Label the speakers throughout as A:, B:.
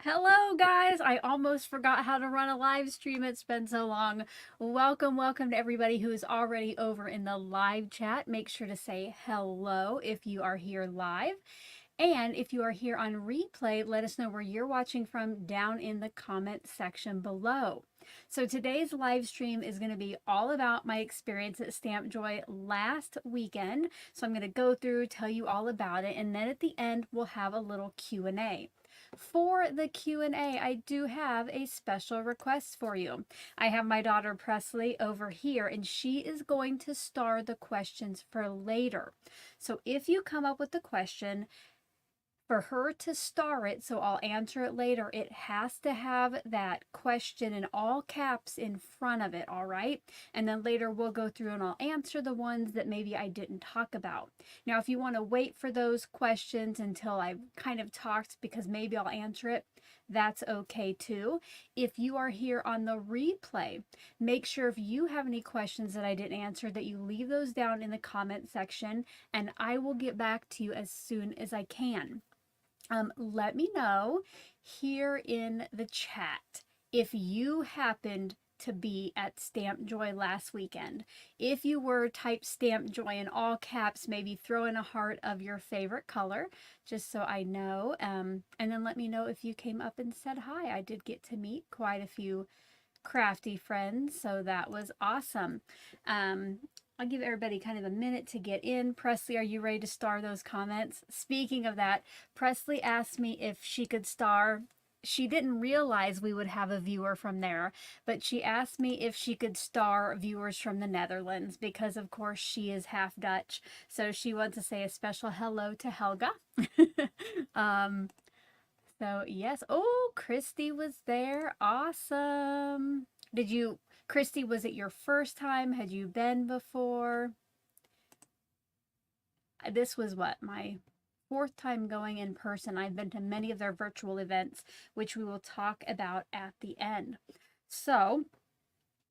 A: Hello guys, I almost forgot how to run a live stream. It's been so long. Welcome to everybody who is already over in the live chat. Make sure to say hello if you are here live. And if you are here on replay, let us know where you're watching from down in the comment section below. So today's live stream is going to be all about my experience at Stamp Joy last weekend. So I'm going to go through, tell you all about it, and then at the end we'll have a little Q&A. For the Q&A, I do have a special request for you. I have my daughter Presley over here, and she is going to star the questions for later. So if you come up with the question, for her to star it, so I'll answer it later, it has to have that question in all caps in front of it, all right? And then later we'll go through and I'll answer the ones that maybe I didn't talk about. Now, if you want to wait for those questions until I've kind of talked, because maybe I'll answer it, that's okay too. If you are here on the replay, make sure if you have any questions that I didn't answer that you leave those down in the comment section, and I will get back to you as soon as I can. Let me know here in the chat if you happened to be at Stamp Joy last weekend. If you were, type Stamp Joy in all caps, maybe throw in a heart of your favorite color, just so I know. And then let me know if you came up and said hi. I did get to meet quite a few crafty friends, so that was awesome. I'll give everybody kind of a minute to get in. Presley, are you ready to star those comments? Speaking of that, Presley asked me if she could star. She didn't realize we would have a viewer from there, but she asked me if she could star viewers from the Netherlands because, of course, she is half Dutch. So she wants to say a special hello to Helga. So yes. Oh, Christy was there. Awesome. Christy, was it your first time? Had you been before? This was my fourth time going in person. I've been to many of their virtual events, which we will talk about at the end. So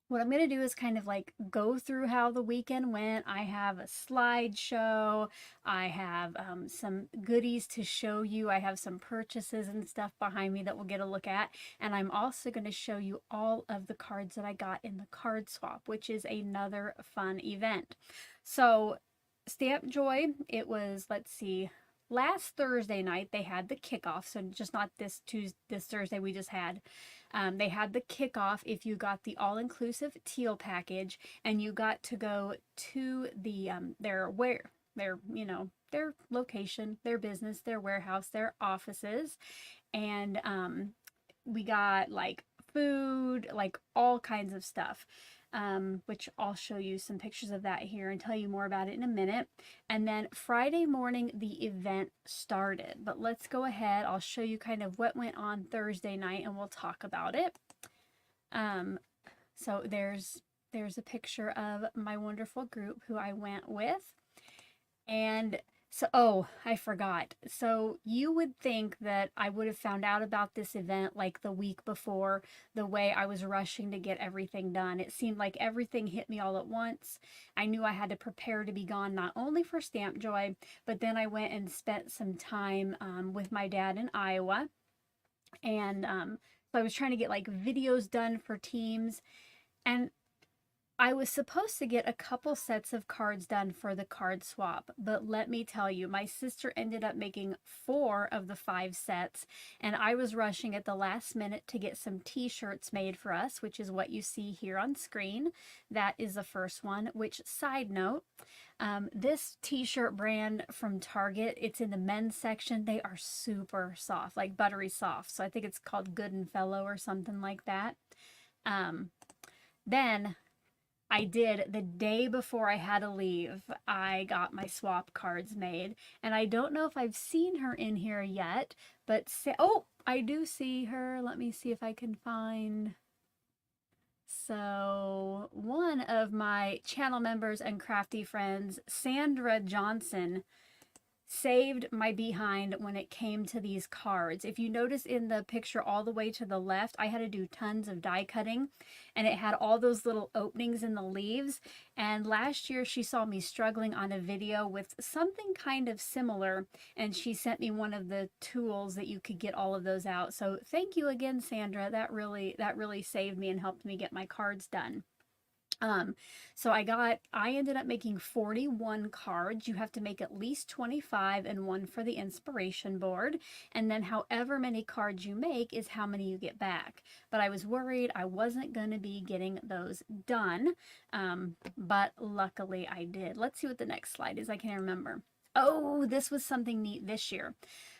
A: what I'm going to do is kind of like go through how the weekend went. I have a slideshow. I have some goodies to show you. I have some purchases and stuff behind me that we'll get a look at. And I'm also going to show you all of the cards that I got in the card swap, which is another fun event. So Stamp Joy, it was, let's see, last Thursday night they had the kickoff. So just not this Thursday we just had. They had the kickoff if you got the all-inclusive teal package, and you got to go to the their location, their business, their warehouse, their offices, and we got like food, like all kinds of stuff. Which I'll show you some pictures of that here and tell you more about it in a minute. And then Friday morning, the event started. But let's go ahead. I'll show you kind of what went on Thursday night and we'll talk about it. So there's a picture of my wonderful group who I went with. And so, oh, I forgot. So you would think that I would have found out about this event like the week before, the way I was rushing to get everything done. It seemed like everything hit me all at once. I knew I had to prepare to be gone not only for Stamp Joy, but then I went and spent some time with my dad in Iowa. And so I was trying to get like videos done for teams. And I was supposed to get a couple sets of cards done for the card swap, but let me tell you, my sister ended up making 4 of the 5 sets, and I was rushing at the last minute to get some t-shirts made for us, which is what you see here on screen. That is the first one, which, side note, this t-shirt brand from Target, it's in the men's section. They are super soft, like buttery soft, so I think it's called Good and Fellow or something like that. Then I did, the day before I had to leave, I got my swap cards made. And I don't know if I've seen her in here yet, but oh, I do see her. Let me see if I can find. So one of my channel members and crafty friends, Sandra Johnson, saved my behind when it came to these cards. If you notice in the picture all the way to the left, I had to do tons of die cutting, and it had all those little openings in the leaves. And last year she saw me struggling on a video with something kind of similar, and she sent me one of the tools that you could get all of those out. So thank you again, Sandra. That really saved me and helped me get my cards done. So I ended up making 41 cards. You have to make at least 25 and one for the inspiration board. And then however many cards you make is how many you get back. But I was worried I wasn't going to be getting those done. But luckily I did. Let's see what the next slide is. I can't remember. Oh, this was something neat this year.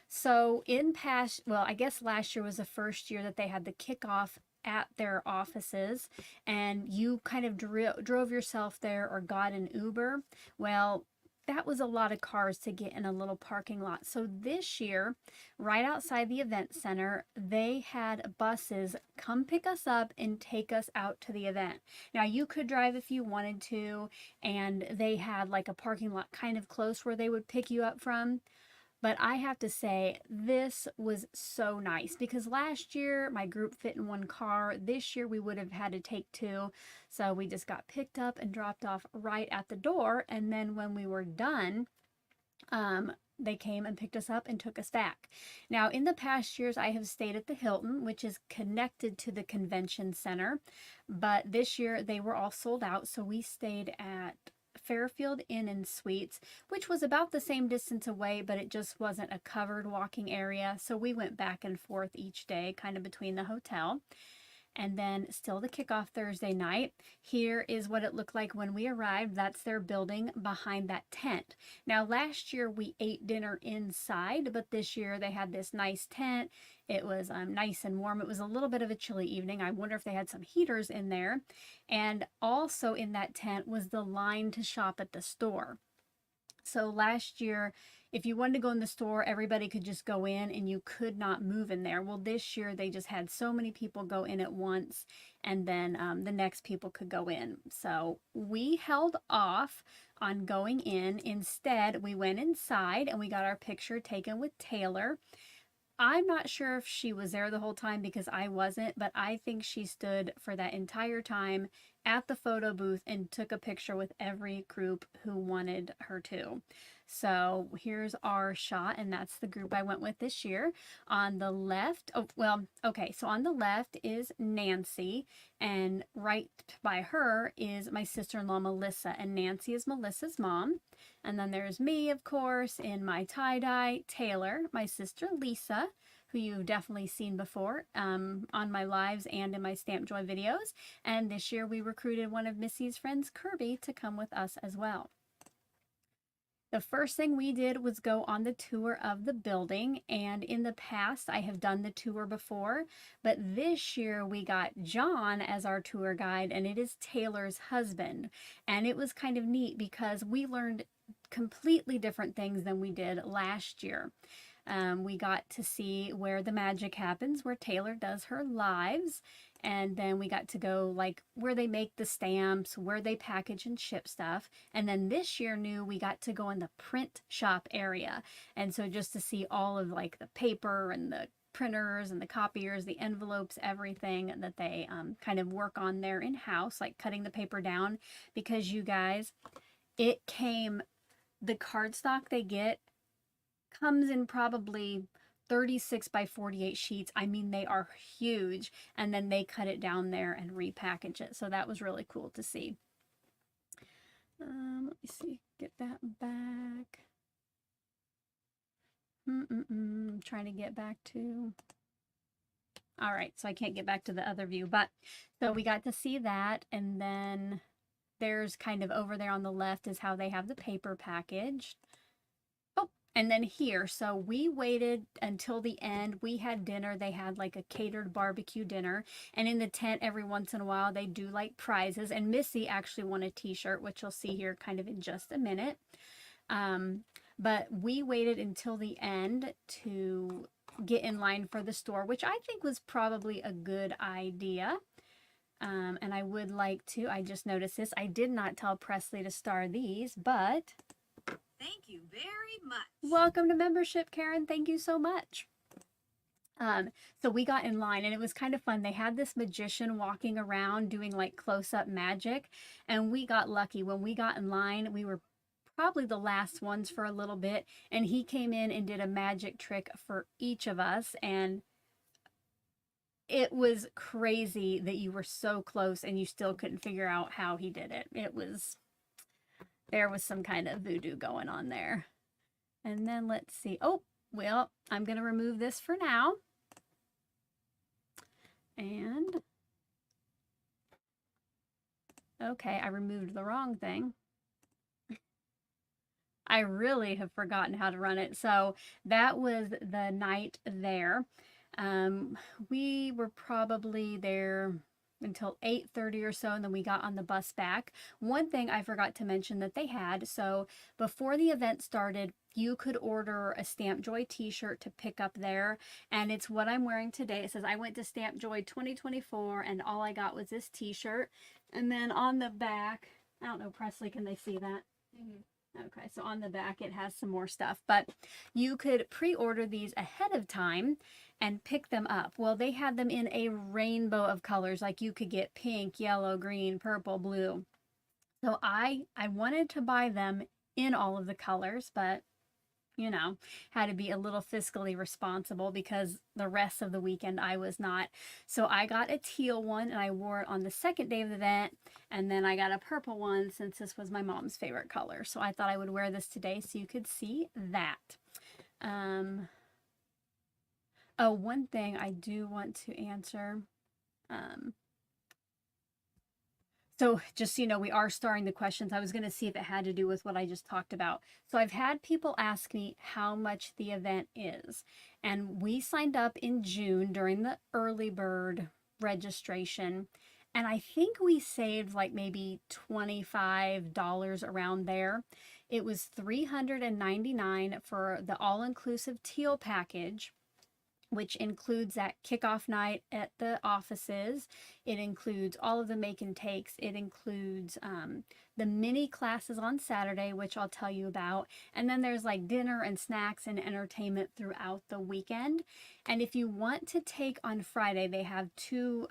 A: So I guess last year was the first year that they had the kickoff at their offices, and you kind of drove yourself there or got an Uber. Well, that was a lot of cars to get in a little parking lot. So this year, right outside the event center, they had buses come pick us up and take us out to the event. Now, you could drive if you wanted to, and they had like a parking lot kind of close where they would pick you up from. But I have to say, this was so nice because last year my group fit in one car. This year we would have had to take two. So we just got picked up and dropped off right at the door. And then when we were done, they came and picked us up and took us back. Now, in the past years, I have stayed at the Hilton, which is connected to the convention center. But this year they were all sold out. So we stayed at Fairfield Inn and Suites, which was about the same distance away, but it just wasn't a covered walking area. So we went back and forth each day, kind of between the hotel. And then still the kickoff Thursday night. Here is what it looked like when we arrived. That's their building behind that tent. Now, last year we ate dinner inside, but this year they had this nice tent. It was nice and warm. It was a little bit of a chilly evening. I wonder if they had some heaters in there. And also in that tent was the line to shop at the store. So last year, if you wanted to go in the store, everybody could just go in and you could not move in there. Well, this year they just had so many people go in at once, and then the next people could go in. So we held off on going in. Instead, we went inside and we got our picture taken with Taylor. I'm not sure if she was there the whole time because I wasn't, but I think she stood for that entire time at the photo booth and took a picture with every group who wanted her to. So here's our shot, and that's the group I went with this year. On the left, so on the left is Nancy, and right by her is my sister-in-law Melissa, and Nancy is Melissa's mom. And then there's me, of course, in my tie-dye, Taylor, my sister Lisa, who you've definitely seen before on my lives and in my Stamp Joy videos. And this year we recruited one of Missy's friends, Kirby, to come with us as well. The first thing we did was go on the tour of the building, and in the past I have done the tour before, but this year we got John as our tour guide, and it is Taylor's husband. And it was kind of neat because we learned completely different things than we did last year. We got to see where the magic happens, where Taylor does her lives. And then we got to go like where they make the stamps, where they package and ship stuff. And then this year we got to go in the print shop area. And so just to see all of like the paper and the printers and the copiers, the envelopes, everything that they kind of work on there in-house, like cutting the paper down. Because you guys, the cardstock they get comes in probably 36 by 48 sheets. I mean, they are huge, and then they cut it down there and repackage it. So that was really cool to see. Let me see, get that back. I'm trying to get back to, all right, so I can't get back to the other view, but so we got to see that. And then there's kind of over there on the left is how they have the paper packaged. And then here, so we waited until the end. We had dinner. They had like a catered barbecue dinner. And in the tent, every once in a while, they do like prizes. And Missy actually won a t-shirt, which you'll see here kind of in just a minute. But we waited until the end to get in line for the store, which I think was probably a good idea. And I would like to, I just noticed this. I did not tell Presley to star these, but
B: Thank you very much.
A: Welcome to membership, Karen. Thank you so much. So we got in line and it was kind of fun. They had this magician walking around doing like close-up magic, and we got lucky. When we got in line, we were probably the last ones for a little bit, and he came in and did a magic trick for each of us, and it was crazy that you were so close and you still couldn't figure out how he did it. There was some kind of voodoo going on there. And then let's see. Oh, well, I'm going to remove this for now. And okay, I removed the wrong thing. I really have forgotten how to run it. So that was the night there. We were probably there until 8:30 or so, and then we got on the bus back. One thing I forgot to mention that they had, so before the event started, you could order a Stamp Joy t-shirt to pick up there, and it's what I'm wearing today. It says, I went to Stamp Joy 2024, and all I got was this t-shirt. And then on the back, I don't know, Presley, can they see that? Okay, so on the back it has some more stuff, but you could pre-order these ahead of time and pick them up. Well, they had them in a rainbow of colors, like you could get pink, yellow, green, purple, blue. So I wanted to buy them in all of the colors, but you know, had to be a little fiscally responsible because the rest of the weekend I was not. So I got a teal one and I wore it on the second day of the event. And then I got a purple one since this was my mom's favorite color. So I thought I would wear this today so you could see that. Oh, one thing I do want to answer. So just so you know, we are starting the questions. I was going to see if it had to do with what I just talked about. So I've had people ask me how much the event is. And we signed up in June during the early bird registration. And I think we saved like maybe $25 around there. It was $399 for the all-inclusive teal package, which includes that kickoff night at the offices. It includes all of the make and takes. It includes the mini classes on Saturday, which I'll tell you about. And then there's like dinner and snacks and entertainment throughout the weekend. And if you want to take on Friday, they have two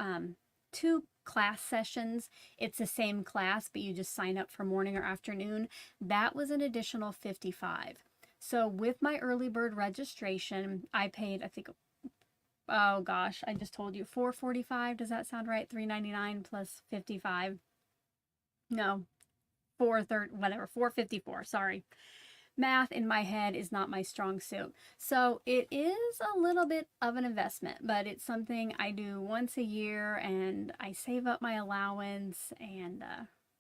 A: class sessions. It's the same class, but you just sign up for morning or afternoon. That was an additional $55. So with my early bird registration, I paid, I think, oh gosh, I just told you $445. Does that sound right? $399 plus $55. No, whatever, $454. Sorry. Math in my head is not my strong suit. So it is a little bit of an investment, but it's something I do once a year, and I save up my allowance and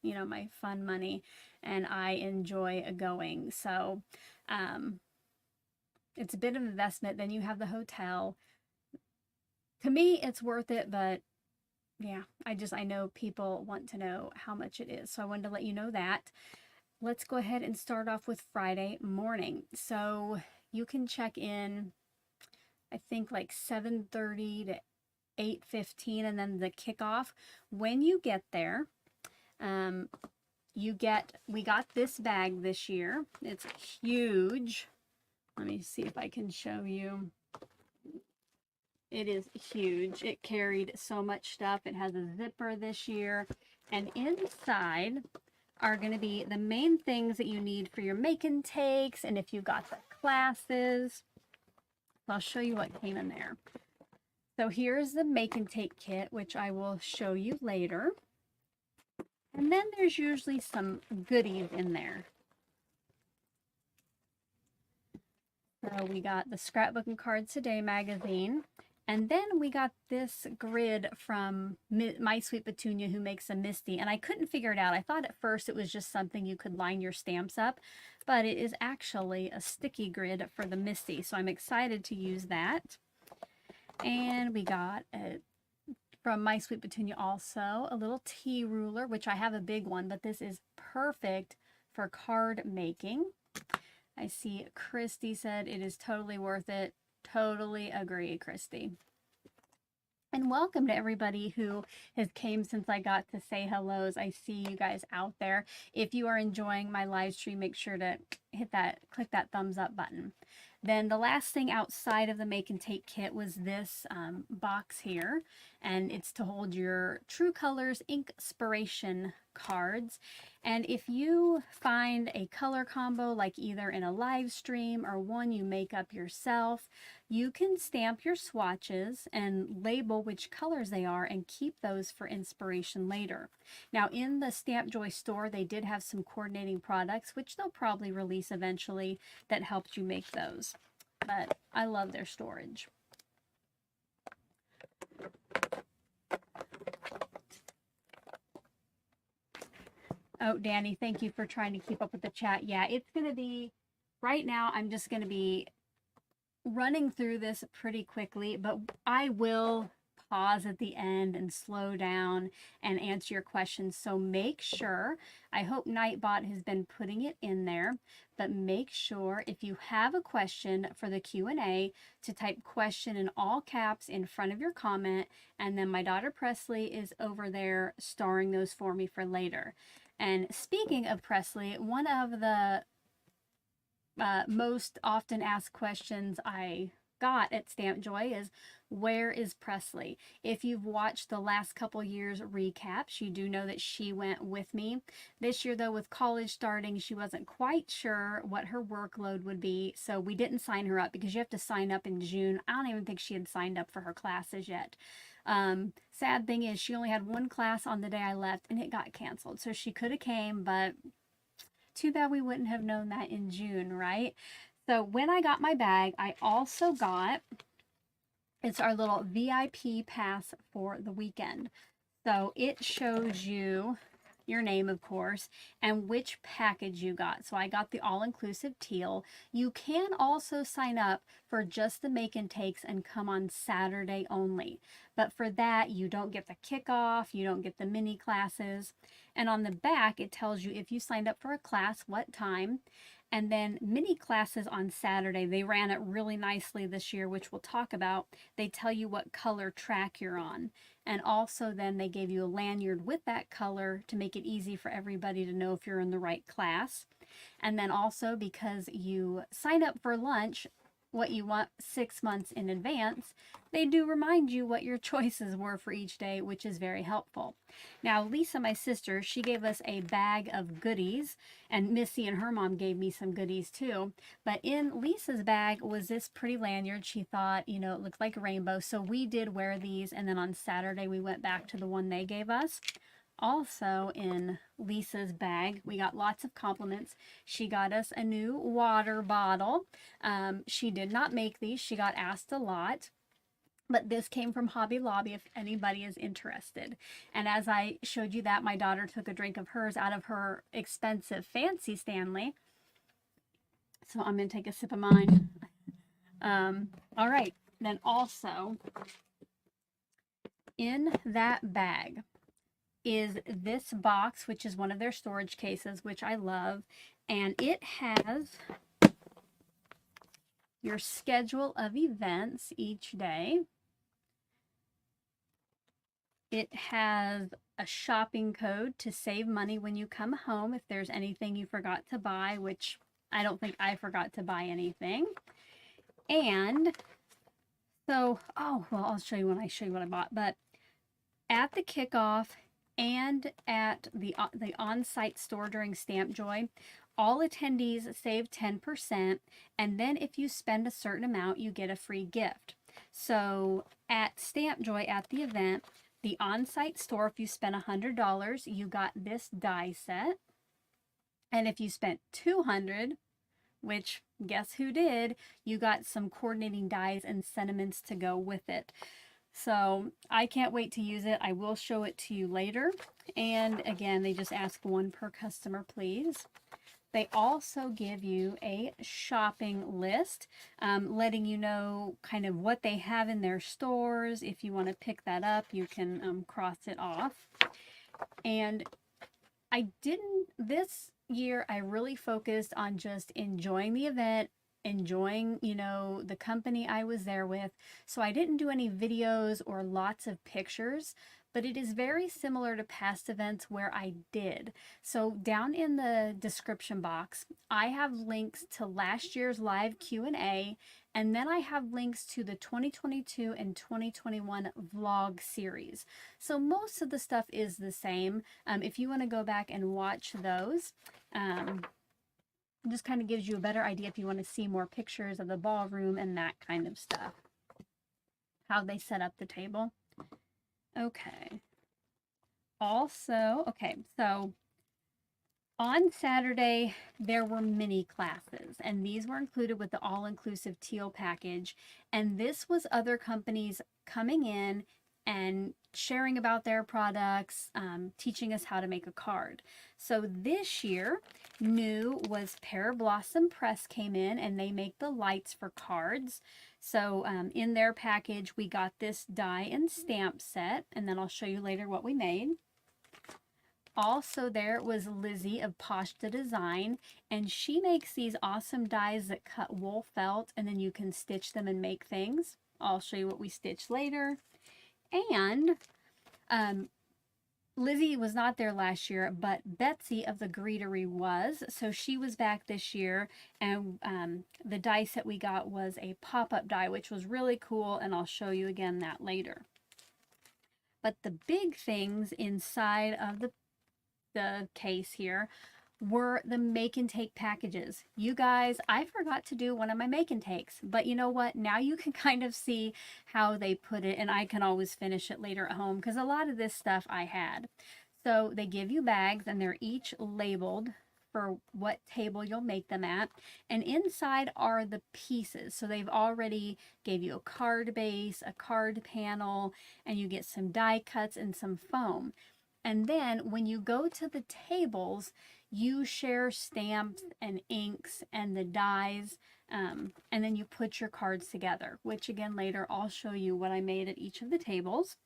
A: you know, my fun money, and I enjoy going. So it's a bit of an investment. Then you have the hotel. To me, it's worth it, but yeah, I know people want to know how much it is. So I wanted to let you know that. Let's go ahead and start off with Friday morning. So you can check in, I think like 7:30 to 8:15, and then the kickoff. When you get there, we got this bag this year. It's huge. Let me see if I can show you. It is huge. It carried so much stuff. It has a zipper this year. And inside are going to be the main things that you need for your make and takes, and if you've got the classes. I'll show you what came in there. So here's the make and take kit, which I will show you later. And then there's usually some goodies in there. So we got the Scrapbook and Cards Today magazine. And then we got this grid from My Sweet Petunia, who makes a Misty. And I couldn't figure it out. I thought at first it was just something you could line your stamps up. But it is actually a sticky grid for the Misty. So I'm excited to use that. And we got from My Sweet Petunia also a little tea ruler, which I have a big one. But this is perfect for card making. I see Christy said it is totally worth it. Totally agree, Christy. And welcome to everybody who has came since I got to say hellos. I see you guys out there. If you are enjoying my live stream, make sure to click that thumbs up button. Then the last thing outside of the make and take kit was this box here, and it's to hold your True Colors Inkspiration cards. And if you find a color combo, like either in a live stream or one you make up yourself, you can stamp your swatches and label which colors they are and keep those for inspiration later. Now, in the Stamp Joy store, they did have some coordinating products, which they'll probably release eventually, that helped you make those. But I love their storage. Oh, Danny, thank you for trying to keep up with the chat. Yeah, it's going to be, right now, I'm just going to be running through this pretty quickly, but I will pause at the end and slow down and answer your questions. So make sure, I hope Nightbot has been putting it in there, but make sure if you have a question for the Q&A to type question in all caps in front of your comment, and then my daughter Presley is over there starring those for me for later. And speaking of Presley, one of the most often asked questions I got at Stamp Joy is, where is Presley? If you've watched the last couple years recaps, you do know that she went with me. This year, though, with college starting, she wasn't quite sure what her workload would be, so we didn't sign her up because you have to sign up in June. I don't even think she had signed up for her classes yet. Sad thing is, she only had one class on the day I left, and it got canceled, so she could have came, but too bad we wouldn't have known that in June, right? So when I got my bag, I also got, it's our little VIP pass for the weekend. So it shows you your name, of course, and which package you got. So I got the all-inclusive teal. You can also sign up for just the make and takes and come on Saturday only. But for that, you don't get the kickoff, you don't get the mini classes. And on the back, it tells you if you signed up for a class, what time. And then mini classes on Saturday, they ran it really nicely this year, which we'll talk about. They tell you what color track you're on. And also then they gave you a lanyard with that color to make it easy for everybody to know if you're in the right class. And then also, because you sign up for lunch, what you want 6 months in advance, they do remind you what your choices were for each day, which is very helpful. Now, Lisa, my sister, she gave us a bag of goodies, and Missy and her mom gave me some goodies too. But in Lisa's bag was this pretty lanyard. She thought, you know, it looked like a rainbow. So we did wear these, and then on Saturday we went back to the one they gave us. Also in Lisa's bag, we got lots of compliments. She got us a new water bottle. She did not make these. She got asked a lot. But this came from Hobby Lobby if anybody is interested. And as I showed you that, my daughter took a drink of hers out of her expensive fancy Stanley. So I'm going to take a sip of mine. All right. Then also in that bag is this box, which is one of their storage cases, which I love. And it has your schedule of events each day. It has a shopping code to save money when you come home if there's anything you forgot to buy, which I don't think I forgot to buy anything. And so, oh, well, I'll show you when I show you what I bought. But at the kickoff and at the on-site store during Stamp Joy, all attendees save 10%, and then if you spend a certain amount, you get a free gift. So at Stamp Joy, at the event, the on-site store, if you spent $100, you got this die set. And if you spent $200, which guess who did, you got some coordinating dies and sentiments to go with it. So I can't wait to use it. I will show it to you later. And again, they just ask one per customer, please. They also give you a shopping list, letting you know kind of what they have in their stores. If you want to pick that up, you can cross it off. And this year, I really focused on just enjoying the event, enjoying, you know, the company I was there with. So I didn't do any videos or lots of pictures, but it is very similar to past events where I did. So down in the description box, I have links to last year's live Q&A, and then I have links to the 2022 and 2021 vlog series. So most of the stuff is the same. If you want to go back and watch those, just kind of gives you a better idea if you want to see more pictures of the ballroom and that kind of stuff. How they set up the table. Okay. Also, okay, so on Saturday, there were mini classes, and these were included with the all-inclusive teal package. And this was other companies coming in and sharing about their products, teaching us how to make a card. So this year, new was Pear Blossom Press came in, and they make the lights for cards. So in their package, we got this die and stamp set, and then I'll show you later what we made. Also there was Lizzie of Pashta Design, and she makes these awesome dies that cut wool felt, and then you can stitch them and make things. I'll show you what we stitched later. And Lizzie was not there last year, but Betsy of the Greetery was. So she was back this year, and the die set we got was a pop-up die, which was really cool, and I'll show you again that later. But the big things inside of the case here were the make and take packages. You guys, I forgot to do one of my make and takes, but you know what? Now you can kind of see how they put it, and I can always finish it later at home because a lot of this stuff I had. So they give you bags, and they're each labeled for what table you'll make them at, and inside are the pieces. So they've already gave you a card base, a card panel, and you get some die cuts and some foam. And then when you go to the tables, you share stamps and inks and the dies, and then you put your cards together, which again later I'll show you what I made at each of the tables.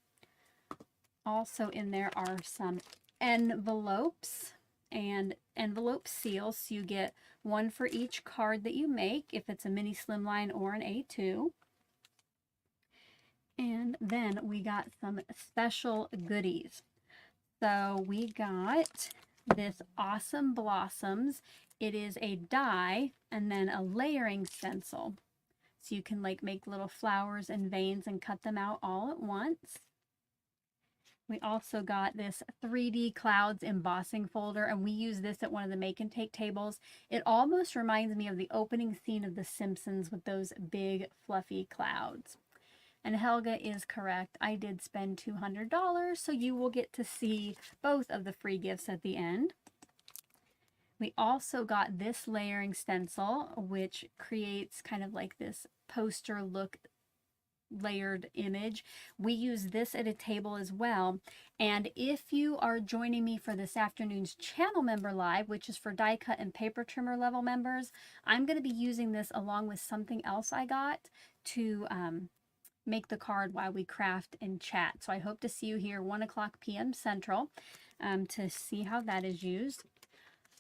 A: Also in there are some envelopes and envelope seals, so you get one for each card that you make, if it's a mini slimline or an A2. And then we got some special goodies. So we got this Awesome Blossoms. It is a die and then a layering stencil. So you can like make little flowers and veins and cut them out all at once. We also got this 3D Clouds embossing folder, and we use this at one of the make and take tables. It almost reminds me of the opening scene of The Simpsons with those big fluffy clouds. And Helga is correct. I did spend $200, so you will get to see both of the free gifts at the end. We also got this layering stencil, which creates kind of like this poster look layered image. We use this at a table as well. And if you are joining me for this afternoon's channel member live, which is for die cut and paper trimmer level members, I'm going to be using this along with something else I got to make the card while we craft and chat. So I hope to see you here 1:00 p.m. Central to see how that is used.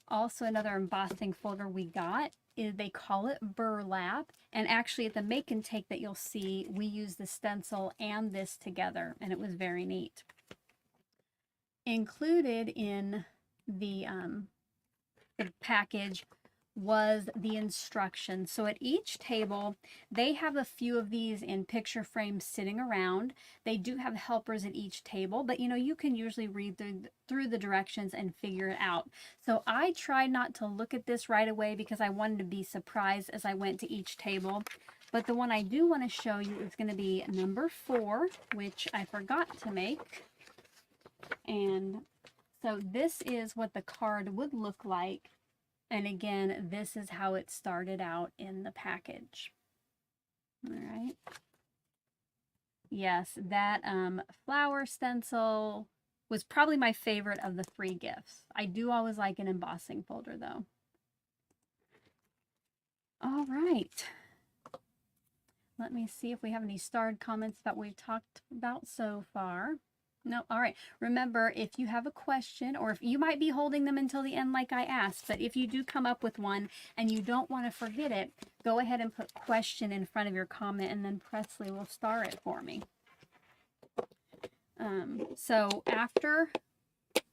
A: Also another embossing folder we got is, they call it burlap, and actually at the make and take that you'll see, we use the stencil and this together, and it was very neat. Included in the package was the instructions. So at each table, they have a few of these in picture frames sitting around. They do have helpers at each table, but you know, you can usually read through the directions and figure it out. So I tried not to look at this right away because I wanted to be surprised as I went to each table. But the one I do want to show you is going to be number 4, which I forgot to make. And so this is what the card would look like. And again, this is how it started out in the package. All right. Yes, that flower stencil was probably my favorite of the free gifts. I do always like an embossing folder though. All right. Let me see if we have any starred comments that we've talked about so far. No, all right. Remember, if you have a question, or if you might be holding them until the end like I asked, but if you do come up with one and you don't want to forget it, go ahead and put question in front of your comment, and then Presley will star it for me. So after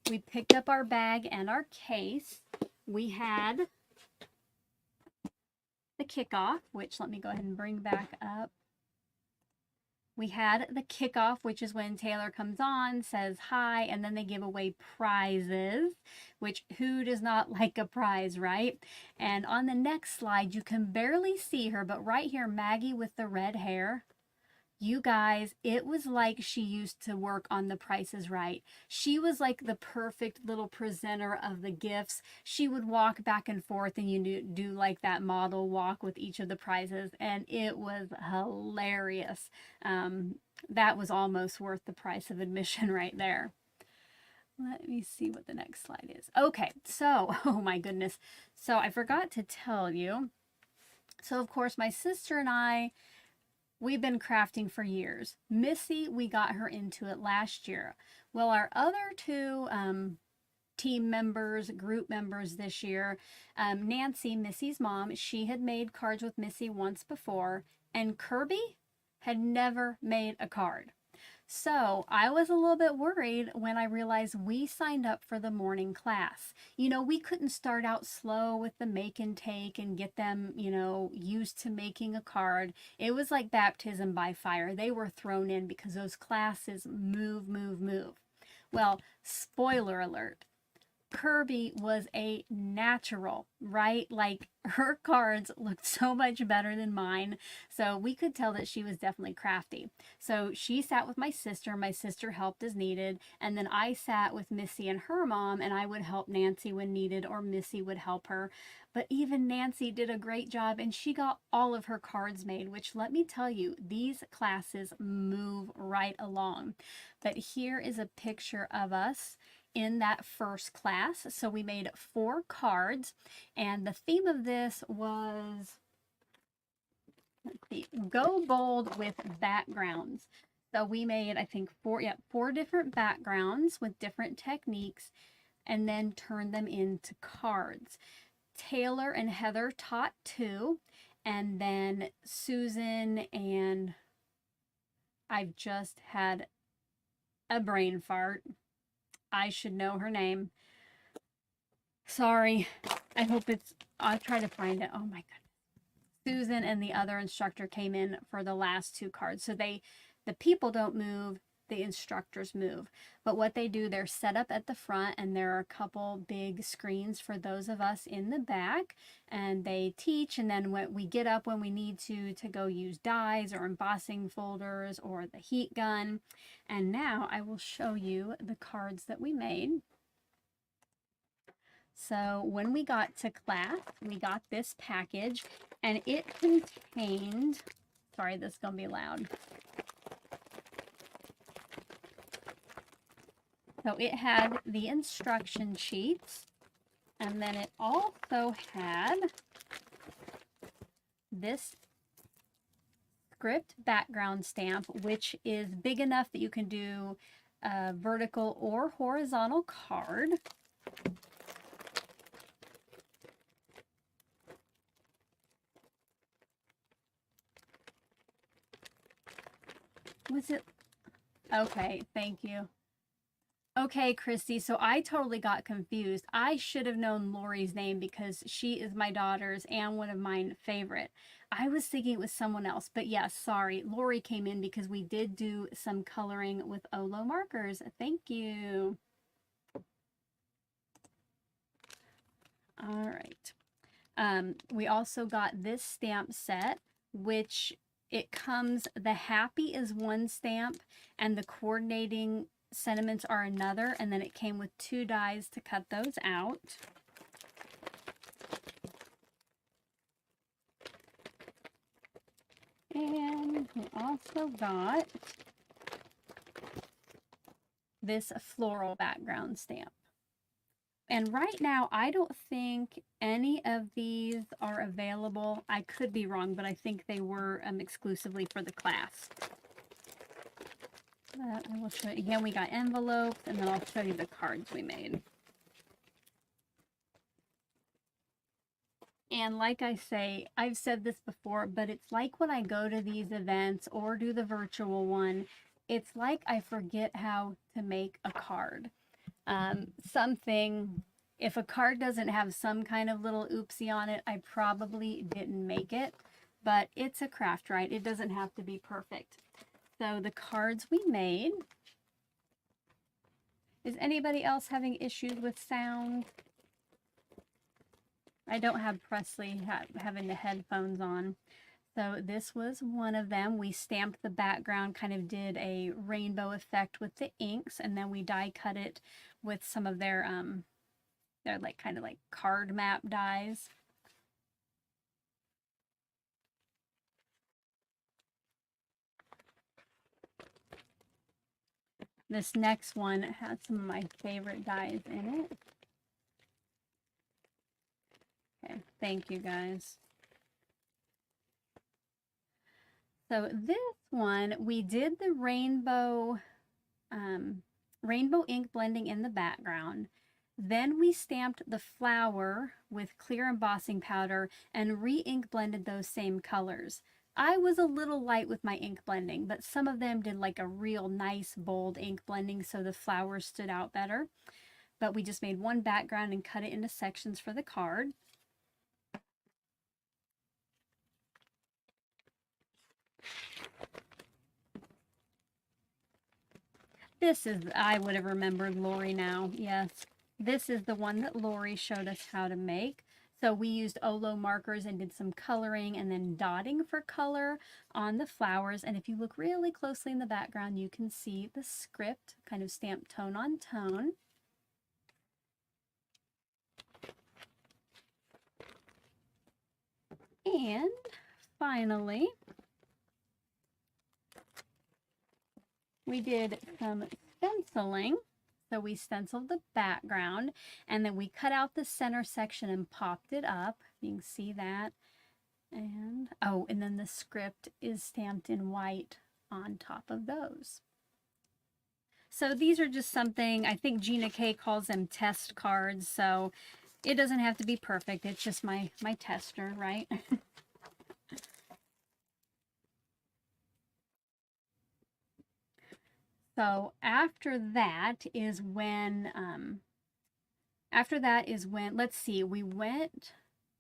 A: we picked up our bag and our case, we had the kickoff, which let me go ahead and bring back up. We had the kickoff, which is when Taylor comes on, says hi, and then they give away prizes, which who does not like a prize, right? And on the next slide, you can barely see her, but right here, Maggie with the red hair. You guys, it was like she used to work on The Price is Right. She was like the perfect little presenter of the gifts. She would walk back and forth, and you do like that model walk with each of the prizes, and it was hilarious. That was almost worth the price of admission right there. Let me see what the next slide is. Okay, so, oh my goodness. So I forgot to tell you. So of course, my sister and I, we've been crafting for years. Missy, we got her into it last year. Well, our other two team members, group members this year, Nancy, Missy's mom, she had made cards with Missy once before, and Kirby had never made a card. So I was a little bit worried when I realized we signed up for the morning class. You know, we couldn't start out slow with the make and take and get them, you know, used to making a card. It was like baptism by fire. They were thrown in because those classes move. Well, spoiler alert. Kirby was a natural, right? Like her cards looked so much better than mine. So we could tell that she was definitely crafty. So she sat with my sister. My sister helped as needed. And then I sat with Missy and her mom, and I would help Nancy when needed, or Missy would help her. But even Nancy did a great job, and she got all of her cards made, which, let me tell you, these classes move right along. But here is a picture of us in that first class. So we made 4 cards, and the theme of this was, let's see, go bold with backgrounds. So we made, I think, 4 different backgrounds with different techniques, and then turned them into cards. Taylor and Heather taught 2, and then Susan and I've just had a brain fart. I should know her name. Sorry. I hope it's, I'll try to find it. Oh my goodness. Susan and the other instructor came in for the last 2 cards. So the people don't move, the instructors move. But what they do, they're set up at the front, and there are a couple big screens for those of us in the back, and they teach. And then when we get up when we need to go use dies or embossing folders or the heat gun. And now I will show you the cards that we made. So when we got to class, we got this package, and it contained, sorry, this is gonna be loud. So it had the instruction sheets, and then it also had this script background stamp, which is big enough that you can do a vertical or horizontal card. Was it? Okay, thank you. Okay, Christy, so I totally got confused. I should have known Lori's name because she is my daughter's and one of mine favorite. I was thinking it was someone else, but yes, sorry. Lori came in because we did do some coloring with Olo markers. Thank you. All right. We also got this stamp set, which it comes, the happy is one stamp and the coordinating sentiments are another, and then it came with 2 dies to cut those out. And we also got this floral background stamp. And right now, I don't think any of these are available. I could be wrong, but I think they were exclusively for the class. I will show you. Again, we got envelopes, and then I'll show you the cards we made. And like I say, I've said this before, but it's like when I go to these events or do the virtual one, it's like I forget how to make a card. Something, if a card doesn't have some kind of little oopsie on it, I probably didn't make it, but it's a craft, right? It doesn't have to be perfect. So the cards we made. Is anybody else having issues with sound? I don't have Presley having the headphones on. So this was one of them. We stamped the background, kind of did a rainbow effect with the inks, and then we die cut it with some of their like kind of like card map dies. This next one has some of my favorite dies in it. Okay, thank you guys. So this one, we did the rainbow ink blending in the background. Then we stamped the flower with clear embossing powder and re-ink blended those same colors. I was a little light with my ink blending, but some of them did like a real nice bold ink blending, so the flowers stood out better. But we just made one background and cut it into sections for the card. This is, I would have remembered Lori now, yes. This is the one that Lori showed us how to make. So we used Olo markers and did some coloring and then dotting for color on the flowers. And if you look really closely in the background, you can see the script kind of stamped tone on tone. And finally, we did some stenciling. So we stenciled the background and then we cut out the center section and popped it up. You can see that. And oh, and then the script is stamped in white on top of those. So these are just something, I think Gina K calls them test cards. So it doesn't have to be perfect. It's just my tester, right? So after that is when, let's see, we went,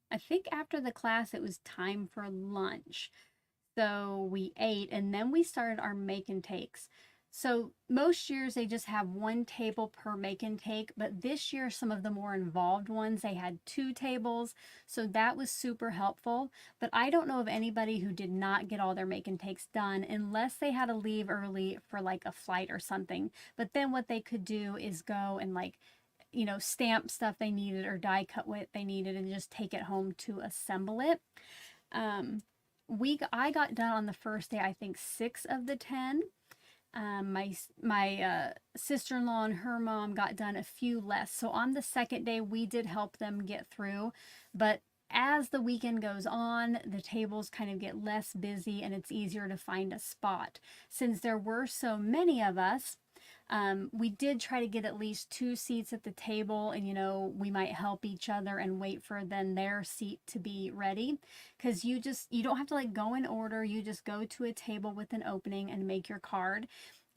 A: I think after the class, it was time for lunch. So we ate and then we started our make and takes. So most years they just have one table per make and take, but this year some of the more involved ones, they had 2 tables. So that was super helpful. But I don't know of anybody who did not get all their make and takes done unless they had to leave early for like a flight or something. But then what they could do is go and like, you know, stamp stuff they needed or die cut what they needed and just take it home to assemble it. I got done on the first day, I think 6 of the 10. My sister-in-law and her mom got done a few less. So on the second day, we did help them get through. But as the weekend goes on, the tables kind of get less busy and it's easier to find a spot. Since there were so many of us, we did try to get at least 2 seats at the table, and you know, we might help each other and wait for then their seat to be ready, because you don't have to like go in order. You just go to a table with an opening and make your card.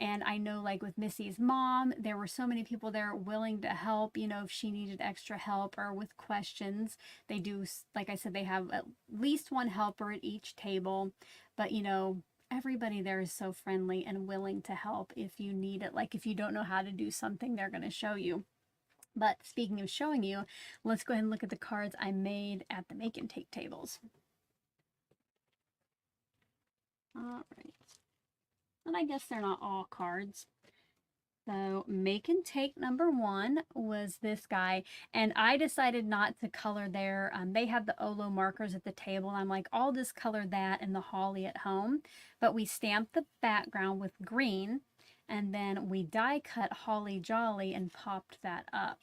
A: And I know like with Missy's mom, there were so many people there willing to help, you know, if she needed extra help or with questions. They do, like I said, they have at least one helper at each table, but you know, everybody there is so friendly and willing to help if you need it. Like if you don't know how to do something, they're going to show you. But speaking of showing you, let's go ahead and look at the cards I made at the make and take tables. All right. And I guess they're not all cards. So make and take number 1 was this guy, and I decided not to color there. They have the Olo markers at the table, and I'm like, I'll just color that and the holly at home. But we stamped the background with green, and then we die cut Holly Jolly and popped that up.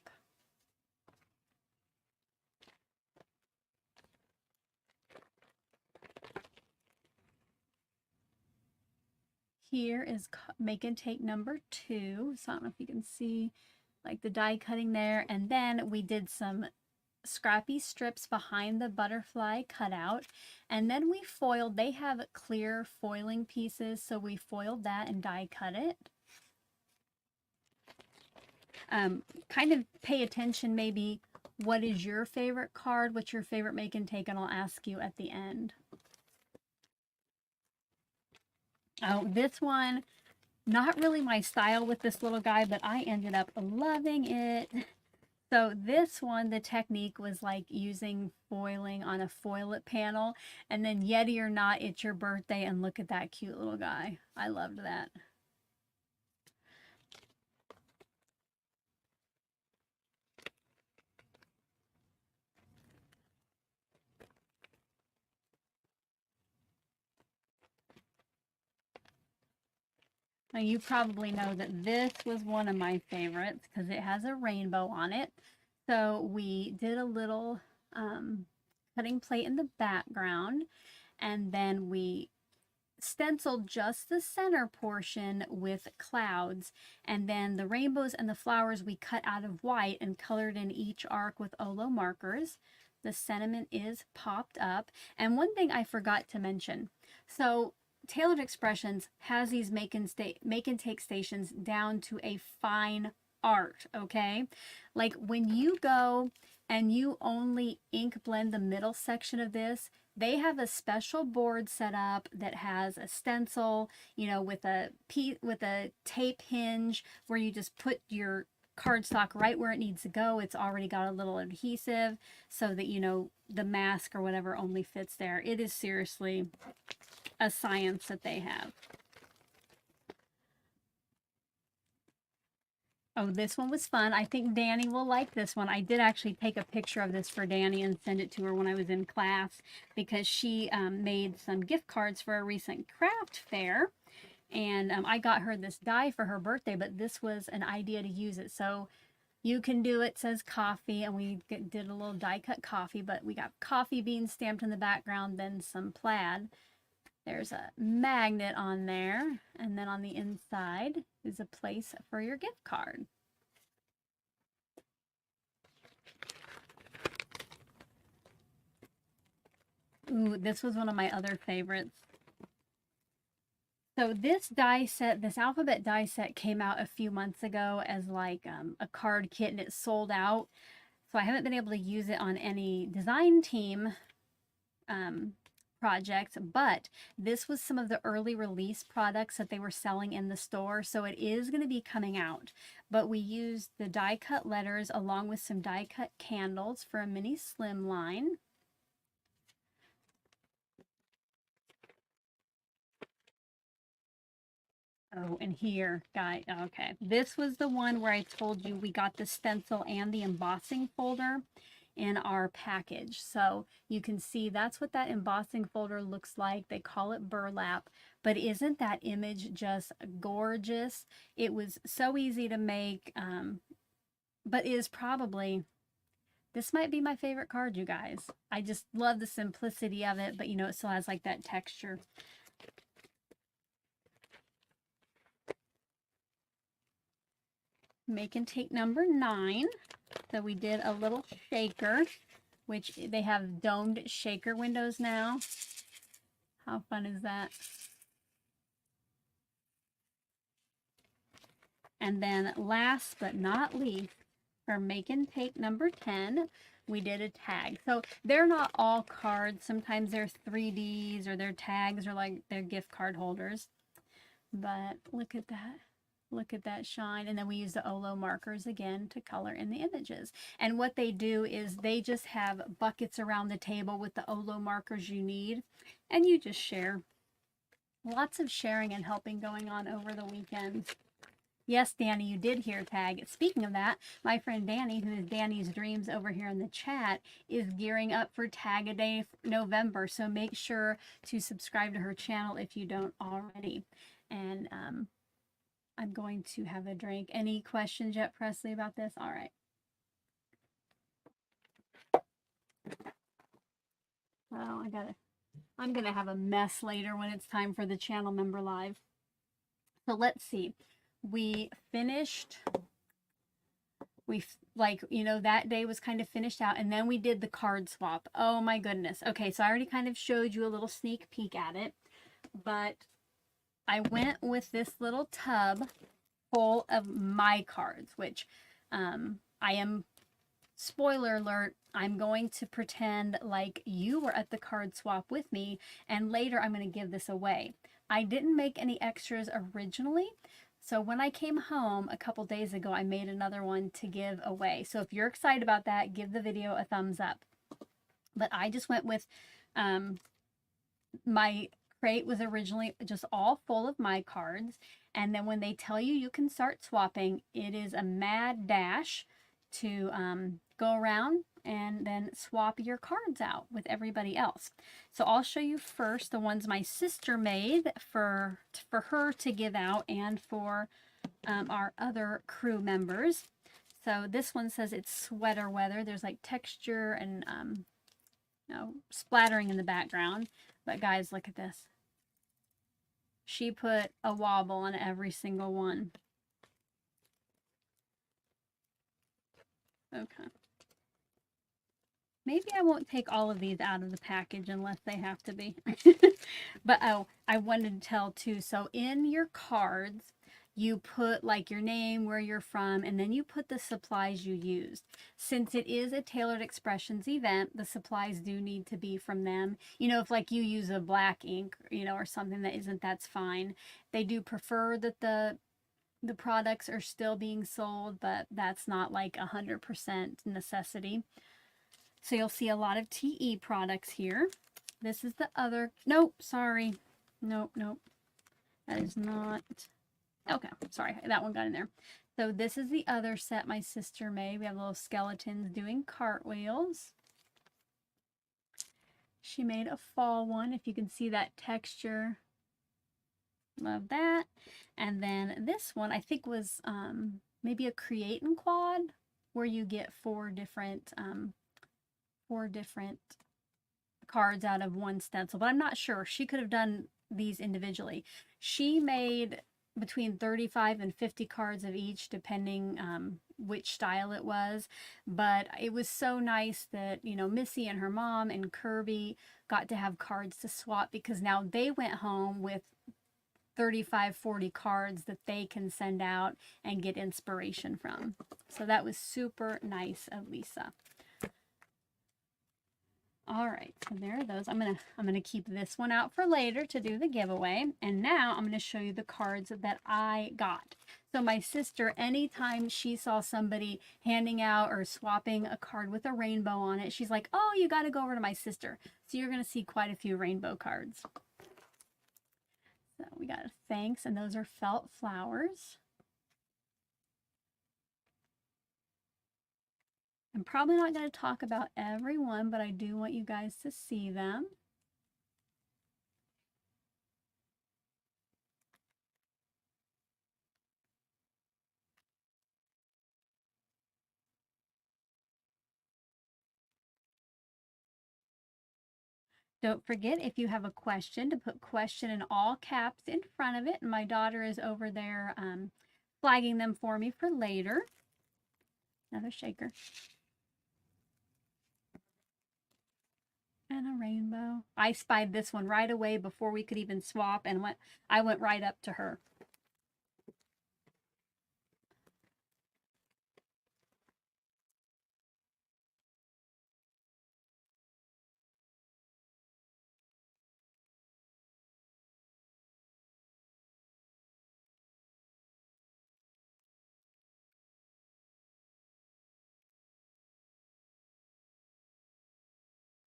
A: Here is make and take number 2. So I don't know if you can see like the die cutting there. And then we did some scrappy strips behind the butterfly cutout, and then we foiled, they have clear foiling pieces, so we foiled that and die cut it. Kind of pay attention maybe, what is your favorite card, what's your favorite make and take, and I'll ask you at the end. Oh, this one, not really my style with this little guy, but I ended up loving it. So this one, the technique was like using foiling on a foil it panel, and then Yeti or not, it's your birthday, and look at that cute little guy. I loved that. Now you probably know that this was one of my favorites because it has a rainbow on it. So we did a little cutting plate in the background, and then we stenciled just the center portion with clouds, and then the rainbows and the flowers we cut out of white and colored in each arc with Olo markers. The sentiment is popped up. And one thing I forgot to mention, so Tailored Expressions has these make and take stations down to a fine art, okay? Like when you go and you only ink blend the middle section of this, they have a special board set up that has a stencil, you know, with a tape hinge where you just put your cardstock right where it needs to go. It's already got a little adhesive so that, you know, the mask or whatever only fits there. It is seriously a science that they have. Oh, this one was fun. I think Danny will like this one. I did actually take a picture of this for Danny and send it to her when I was in class because she made some gift cards for a recent craft fair. And I got her this die for her birthday, but this was an idea to use it. So you can do it, says coffee, and we did a little die cut coffee, but we got coffee beans stamped in the background, then some plaid. There's a magnet on there, and then on the inside is a place for your gift card. Ooh, this was one of my other favorites. So this die set, this alphabet die set came out a few months ago as like a card kit, and it sold out. So I haven't been able to use it on any design team projects, but this was some of the early release products that they were selling in the store, so it is going to be coming out. But we used the die cut letters along with some die cut candles for a mini slim line. Oh, and here, guys, okay, this was the one where I told you we got the stencil and the embossing folder in our package. So you can see that's what that embossing folder looks like. They call it burlap, but isn't that image just gorgeous? It was so easy to make, but is probably, this might be my favorite card, you guys. I just love the simplicity of it, but you know, it still has like that texture. Make and take number 9. So we did a little shaker, which they have domed shaker windows now. How fun is that? And then last but not least, for make and take number 10, we did a tag. So they're not all cards. Sometimes they're 3Ds or they're tags or like they're gift card holders. But look at that. Look at that shine. And then we use the Olo markers again to color in the images. And what they do is they just have buckets around the table with the Olo markers you need. And you just share. Lots of sharing and helping going on over the weekend. Yes, Danny, you did hear tag. Speaking of that, my friend Danny, who is Danny's Dreams over here in the chat, is gearing up for Tag-A-Day November. So make sure to subscribe to her channel if you don't already. And I'm going to have a drink. Any questions yet, Presley, about this? All right. Well, I'm gonna have a mess later when it's time for the channel member live. So let's see. We finished like, you know, that day was kind of finished out, and then we did the card swap. Oh my goodness. Okay, so I already kind of showed you a little sneak peek at it, but I went with this little tub full of my cards, which I am, spoiler alert, I'm going to pretend like you were at the card swap with me, and later I'm going to give this away. I didn't make any extras originally, so when I came home a couple days ago, I made another one to give away. So if you're excited about that, give the video a thumbs up. But I just went with, my crate was originally just all full of my cards, and then when they tell you you can start swapping, it is a mad dash to go around and then swap your cards out with everybody else. So I'll show you first the ones my sister made for her to give out and for our other crew members. So this one says it's sweater weather. There's like texture and you know, splattering in the background. But guys, look at this. She put a wobble on every single one. Okay. Maybe I won't take all of these out of the package unless they have to be. But oh, I wanted to tell too. So in your cards, you put like your name, where you're from, and then you put the supplies you used. Since it is a Tailored Expressions event, the supplies do need to be from them. You know, if like you use a black ink, you know, or something that isn't, that's fine. They do prefer that the products are still being sold, but that's not like 100% necessity. So you'll see a lot of TE products here. This is the other, nope, sorry. Nope, nope. That is not, okay, sorry, that one got in there. So this is the other set my sister made. We have little skeletons doing cartwheels. She made a fall one, if you can see that texture. Love that. And then this one, I think was maybe a create and quad, where you get four different cards out of one stencil, but I'm not sure. She could have done these individually. She made between 35 and 50 cards of each, depending which style it was. But it was so nice that, you know, Missy and her mom and Kirby got to have cards to swap, because now they went home with 35, 40 cards that they can send out and get inspiration from. So that was super nice of Lisa. All right, so there are those. I'm gonna keep this one out for later to do the giveaway. And now I'm gonna show you the cards that I got. So my sister, anytime she saw somebody handing out or swapping a card with a rainbow on it, she's like, oh, you gotta go over to my sister. So you're gonna see quite a few rainbow cards. So we got a thanks, and those are felt flowers. I'm probably not going to talk about every one, but I do want you guys to see them. Don't forget, if you have a question, to put question in all caps in front of it. And my daughter is over there flagging them for me for later. Another shaker. And a rainbow. I spied this one right away before we could even swap, and I went right up to her.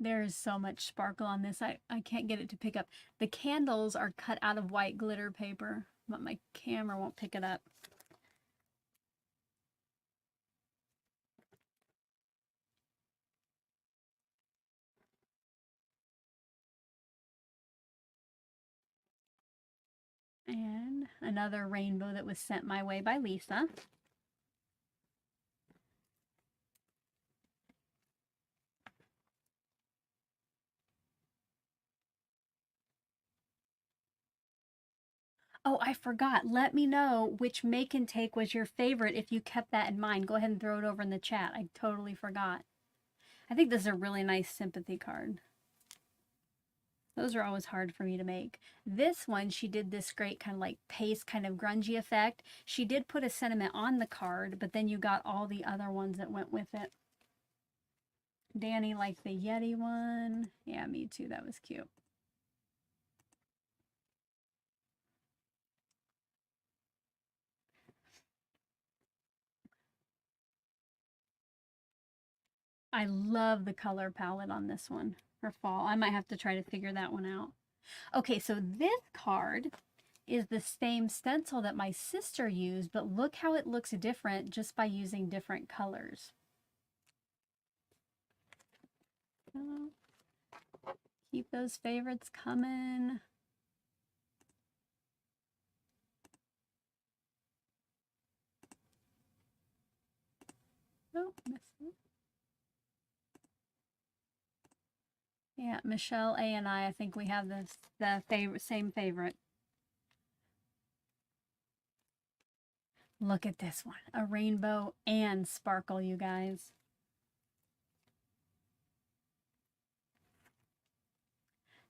A: There is so much sparkle on this. I can't get it to pick up. The candles are cut out of white glitter paper, but my camera won't pick it up. And another rainbow that was sent my way by Lisa. Oh, I forgot. Let me know which make and take was your favorite if you kept that in mind. Go ahead and throw it over in the chat. I totally forgot. I think this is a really nice sympathy card. Those are always hard for me to make. This one, she did this great kind of like paste, kind of grungy effect. She did put a sentiment on the card, but then you got all the other ones that went with it. Danny liked the Yeti one. Yeah, me too. That was cute. I love the color palette on this one for fall. I might have to try to figure that one out. Okay, so this card is the same stencil that my sister used, but look how it looks different just by using different colors. Keep those favorites coming. Oh, missed it. Yeah, Michelle A and I think we have the same favorite. Look at this one, a rainbow and sparkle, you guys.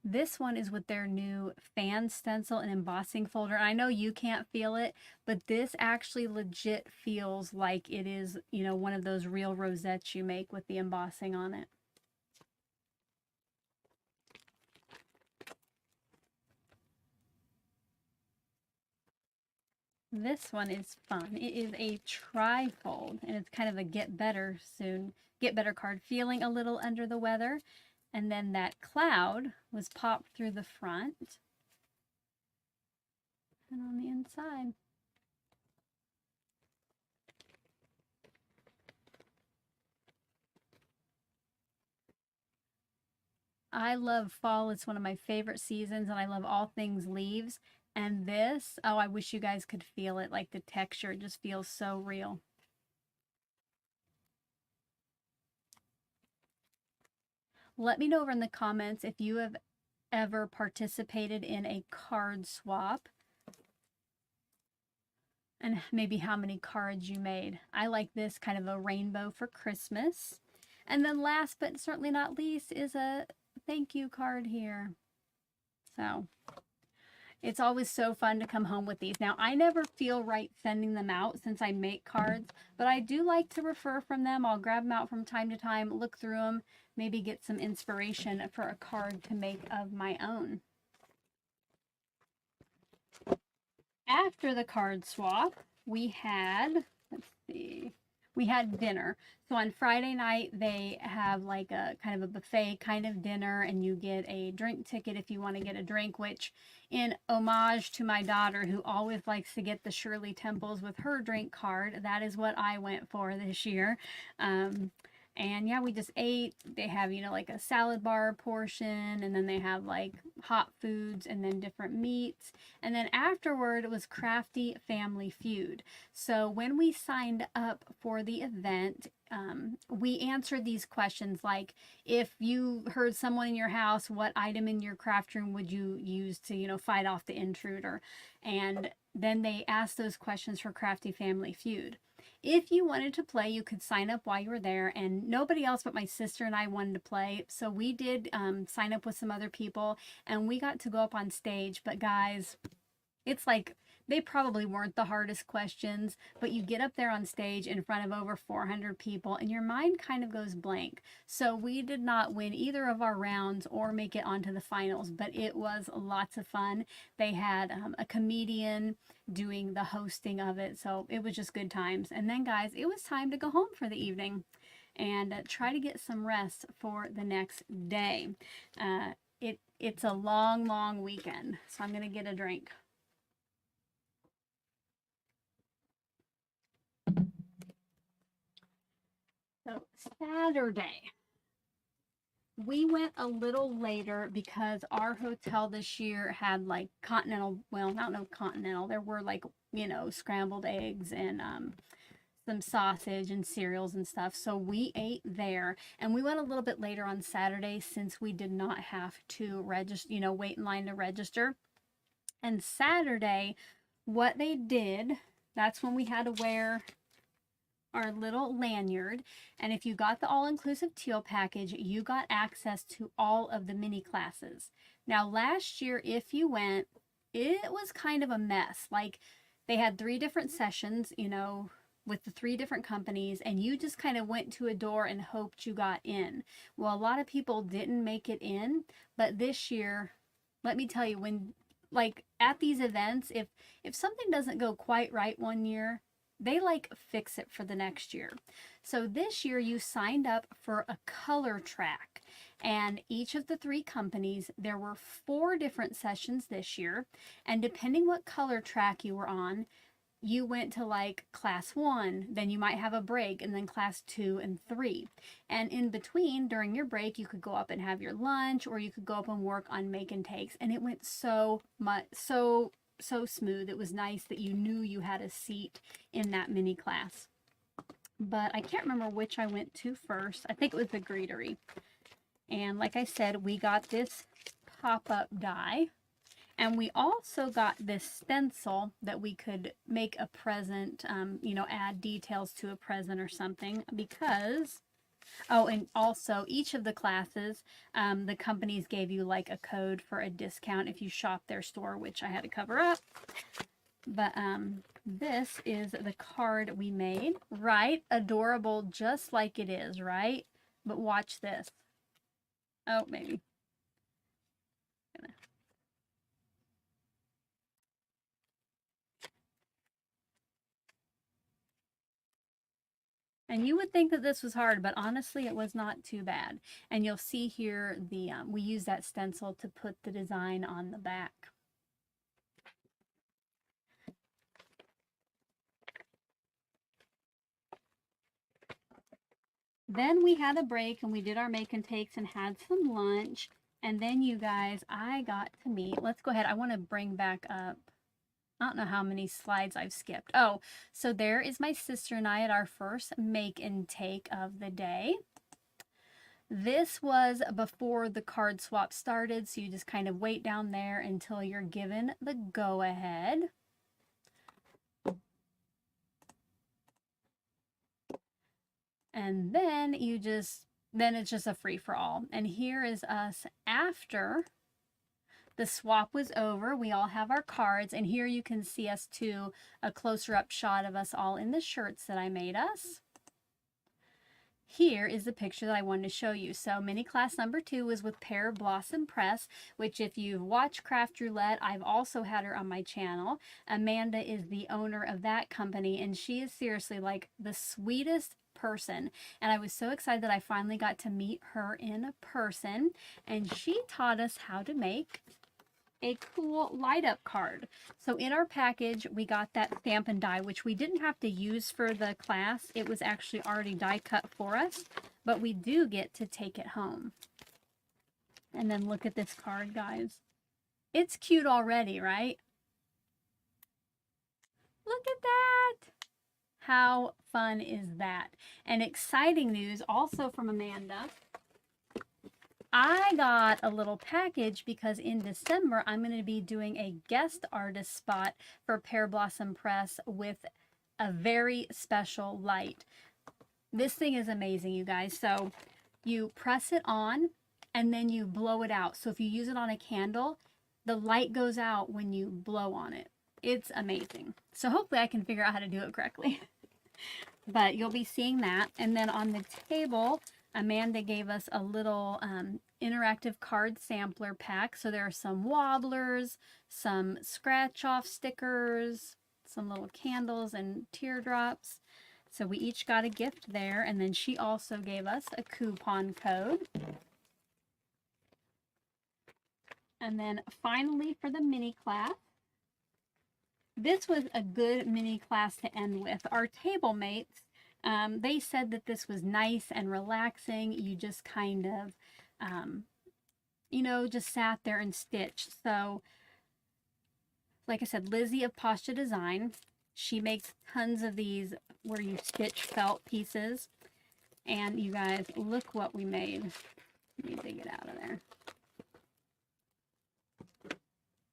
A: This one is with their new fan stencil and embossing folder. I know you can't feel it, but this actually legit feels like it is, you know, one of those real rosettes you make with the embossing on it. This one is fun. It is a tri-fold, and it's kind of a get better card, feeling a little under the weather. And then that cloud was popped through the front and on the inside. I love fall. It's one of my favorite seasons, and I love all things leaves. And this, oh, I wish you guys could feel it. Like the texture, it just feels so real. Let me know over in the comments if you have ever participated in a card swap and maybe how many cards you made. I like this kind of a rainbow for Christmas. And then last but certainly not least is a thank you card here. So it's always so fun to come home with these. Now, I never feel right sending them out since I make cards, but I do like to refer from them. I'll grab them out from time to time, look through them, maybe get some inspiration for a card to make of my own. After the card swap, we had, let's see, we had dinner. So on Friday night, they have like a kind of a buffet kind of dinner, and you get a drink ticket if you want to get a drink, which in homage to my daughter, who always likes to get the Shirley Temples with her drink card, that is what I went for this year. And yeah, we just ate. They have, you know, like a salad bar portion, and then they have like hot foods and then different meats. And then afterward, it was Crafty Family Feud. So when we signed up for the event, we answered these questions like, if you heard someone in your house, what item in your craft room would you use to, you know, fight off the intruder? And then they asked those questions for Crafty Family Feud. If you wanted to play, you could sign up while you were there, and nobody else but my sister and I wanted to play. So we did sign up with some other people, and we got to go up on stage. But guys, it's like, they probably weren't the hardest questions, but you get up there on stage in front of over 400 people and your mind kind of goes blank. So we did not win either of our rounds or make it onto the finals, but it was lots of fun. They had a comedian doing the hosting of it, so it was just good times. And then guys, it was time to go home for the evening and try to get some rest for the next day. It's a long weekend, so I'm gonna get a drink. So Saturday, we went a little later because our hotel this year had like continental, well, I don't know, continental. There were like, you know, scrambled eggs and some sausage and cereals and stuff. So we ate there, and we went a little bit later on Saturday since we did not have to register, you know, wait in line to register. And Saturday, what they did, that's when we had to wear our little lanyard. And if you got the all-inclusive teal package, you got access to all of the mini classes. Now, last year, if you went, it was kind of a mess. Like, they had 3 different sessions, you know, with the 3 different companies, and you just kind of went to a door and hoped you got in. Well, a lot of people didn't make it in, but this year, let me tell you, when, like, at these events, if something doesn't go quite right one year, they like fix it for the next year. So this year you signed up for a color track, and each of the 3 companies, there were 4 different sessions this year, and depending what color track you were on, you went to like class 1, then you might have a break, and then class 2 and 3. And in between, during your break, you could go up and have your lunch, or you could go up and work on make and takes. And it went so smooth. It was nice that you knew you had a seat in that mini class. But I can't remember which I went to first. I think it was the greetery. And like I said, we got this pop-up die. And we also got this stencil that we could make a present, you know, add details to a present or something, because, oh, and also each of the classes, the companies gave you like a code for a discount if you shop their store, which I had to cover up. But this is the card we made, right? Adorable, just like it is, right? But watch this. Oh, maybe. And you would think that this was hard, but honestly, it was not too bad. And you'll see here, we use that stencil to put the design on the back. Then we had a break and we did our make and takes and had some lunch. And then you guys, I got to meet, let's go ahead. I want to bring back up, I don't know how many slides I've skipped. Oh, so there is my sister and I at our first make and take of the day. This was before the card swap started, so you just kind of wait down there until you're given the go-ahead. And then it's just a free-for-all. And here is us after the swap was over. We all have our cards, and here you can see us too, a closer up shot of us all in the shirts that I made us. Here is the picture that I wanted to show you. So mini class number 2 was with Pear Blossom Press, which if you've watched Craft Roulette, I've also had her on my channel. Amanda is the owner of that company, and she is seriously like the sweetest person. And I was so excited that I finally got to meet her in person, and she taught us how to make a cool light up card. So in our package, we got that stamp and die, which we didn't have to use for the class. It was actually already die cut for us, but we do get to take it home. And then look at this card, guys. It's cute already, right? Look at that. How fun is that? And exciting news also from Amanda. I got a little package because in December, I'm going to be doing a guest artist spot for Pear Blossom Press with a very special light. This thing is amazing, you guys. So you press it on and then you blow it out. So if you use it on a candle, the light goes out when you blow on it. It's amazing. So hopefully I can figure out how to do it correctly. But you'll be seeing that. And then on the table, Amanda gave us a little interactive card sampler pack. So there are some wobblers, some scratch off stickers, some little candles and teardrops. So we each got a gift there. And then she also gave us a coupon code. And then finally for the mini class, this was a good mini class to end with. Our table mates, they said that this was nice and relaxing. You just kind of, you know, just sat there and stitched. So, like I said, Lizzie of Pasha Design, she makes tons of these where you stitch felt pieces. And you guys, look what we made. Let me dig it out of there.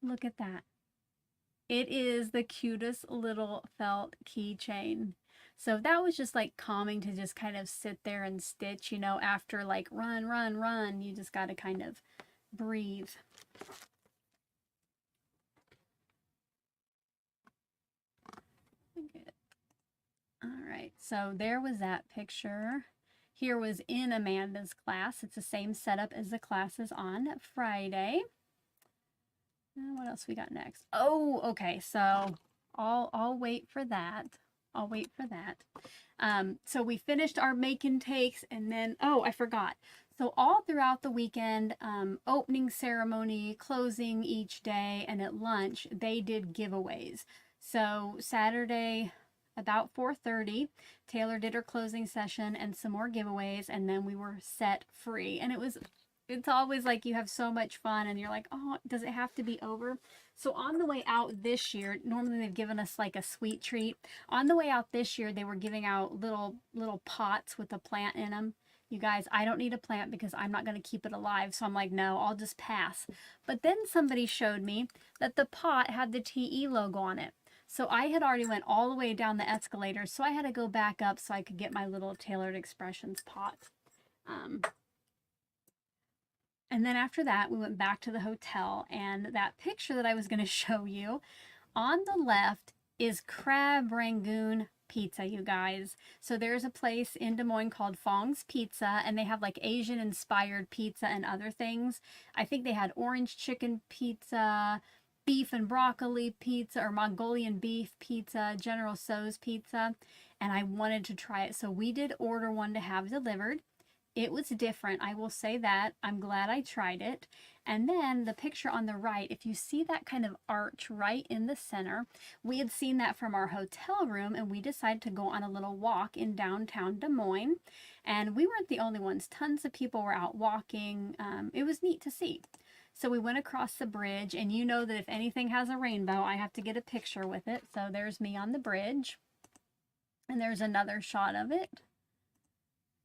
A: Look at that. It is the cutest little felt keychain. So that was just like calming to just kind of sit there and stitch, you know, after like run, run, run. You just got to kind of breathe. Good. All right, so there was that picture. Here was in Amanda's class. It's the same setup as the classes on Friday. What else we got next? Oh, okay. So I'll wait for that. I'll wait for that. So we finished our make and takes, and then, oh, I forgot. So all throughout the weekend, opening ceremony, closing each day, and at lunch, they did giveaways. So Saturday, about 4:30, Taylor did her closing session and some more giveaways, and then we were set free. And it's always like you have so much fun and you're like, oh, does it have to be over? So on the way out this year, normally they've given us like a sweet treat. On the way out this year, they were giving out little pots with a plant in them. You guys, I don't need a plant because I'm not going to keep it alive. So I'm like, no, I'll just pass. But then somebody showed me that the pot had the TE logo on it. So I had already went all the way down the escalator. So I had to go back up so I could get my little Tailored Expressions pot. And then after that, we went back to the hotel, and that picture that I was going to show you on the left is crab rangoon pizza, you guys. So there's a place in Des Moines called Fong's Pizza, and they have like Asian inspired pizza and other things. I think they had orange chicken pizza, beef and broccoli pizza, or Mongolian beef pizza, General Tso's pizza, and I wanted to try it. So we did order one to have delivered. It was different, I will say that. I'm glad I tried it. And then the picture on the right, if you see that kind of arch right in the center, we had seen that from our hotel room, and we decided to go on a little walk in downtown Des Moines. And we weren't the only ones. Tons of people were out walking. It was neat to see. So we went across the bridge, and you know that if anything has a rainbow, I have to get a picture with it. So there's me on the bridge. And there's another shot of it.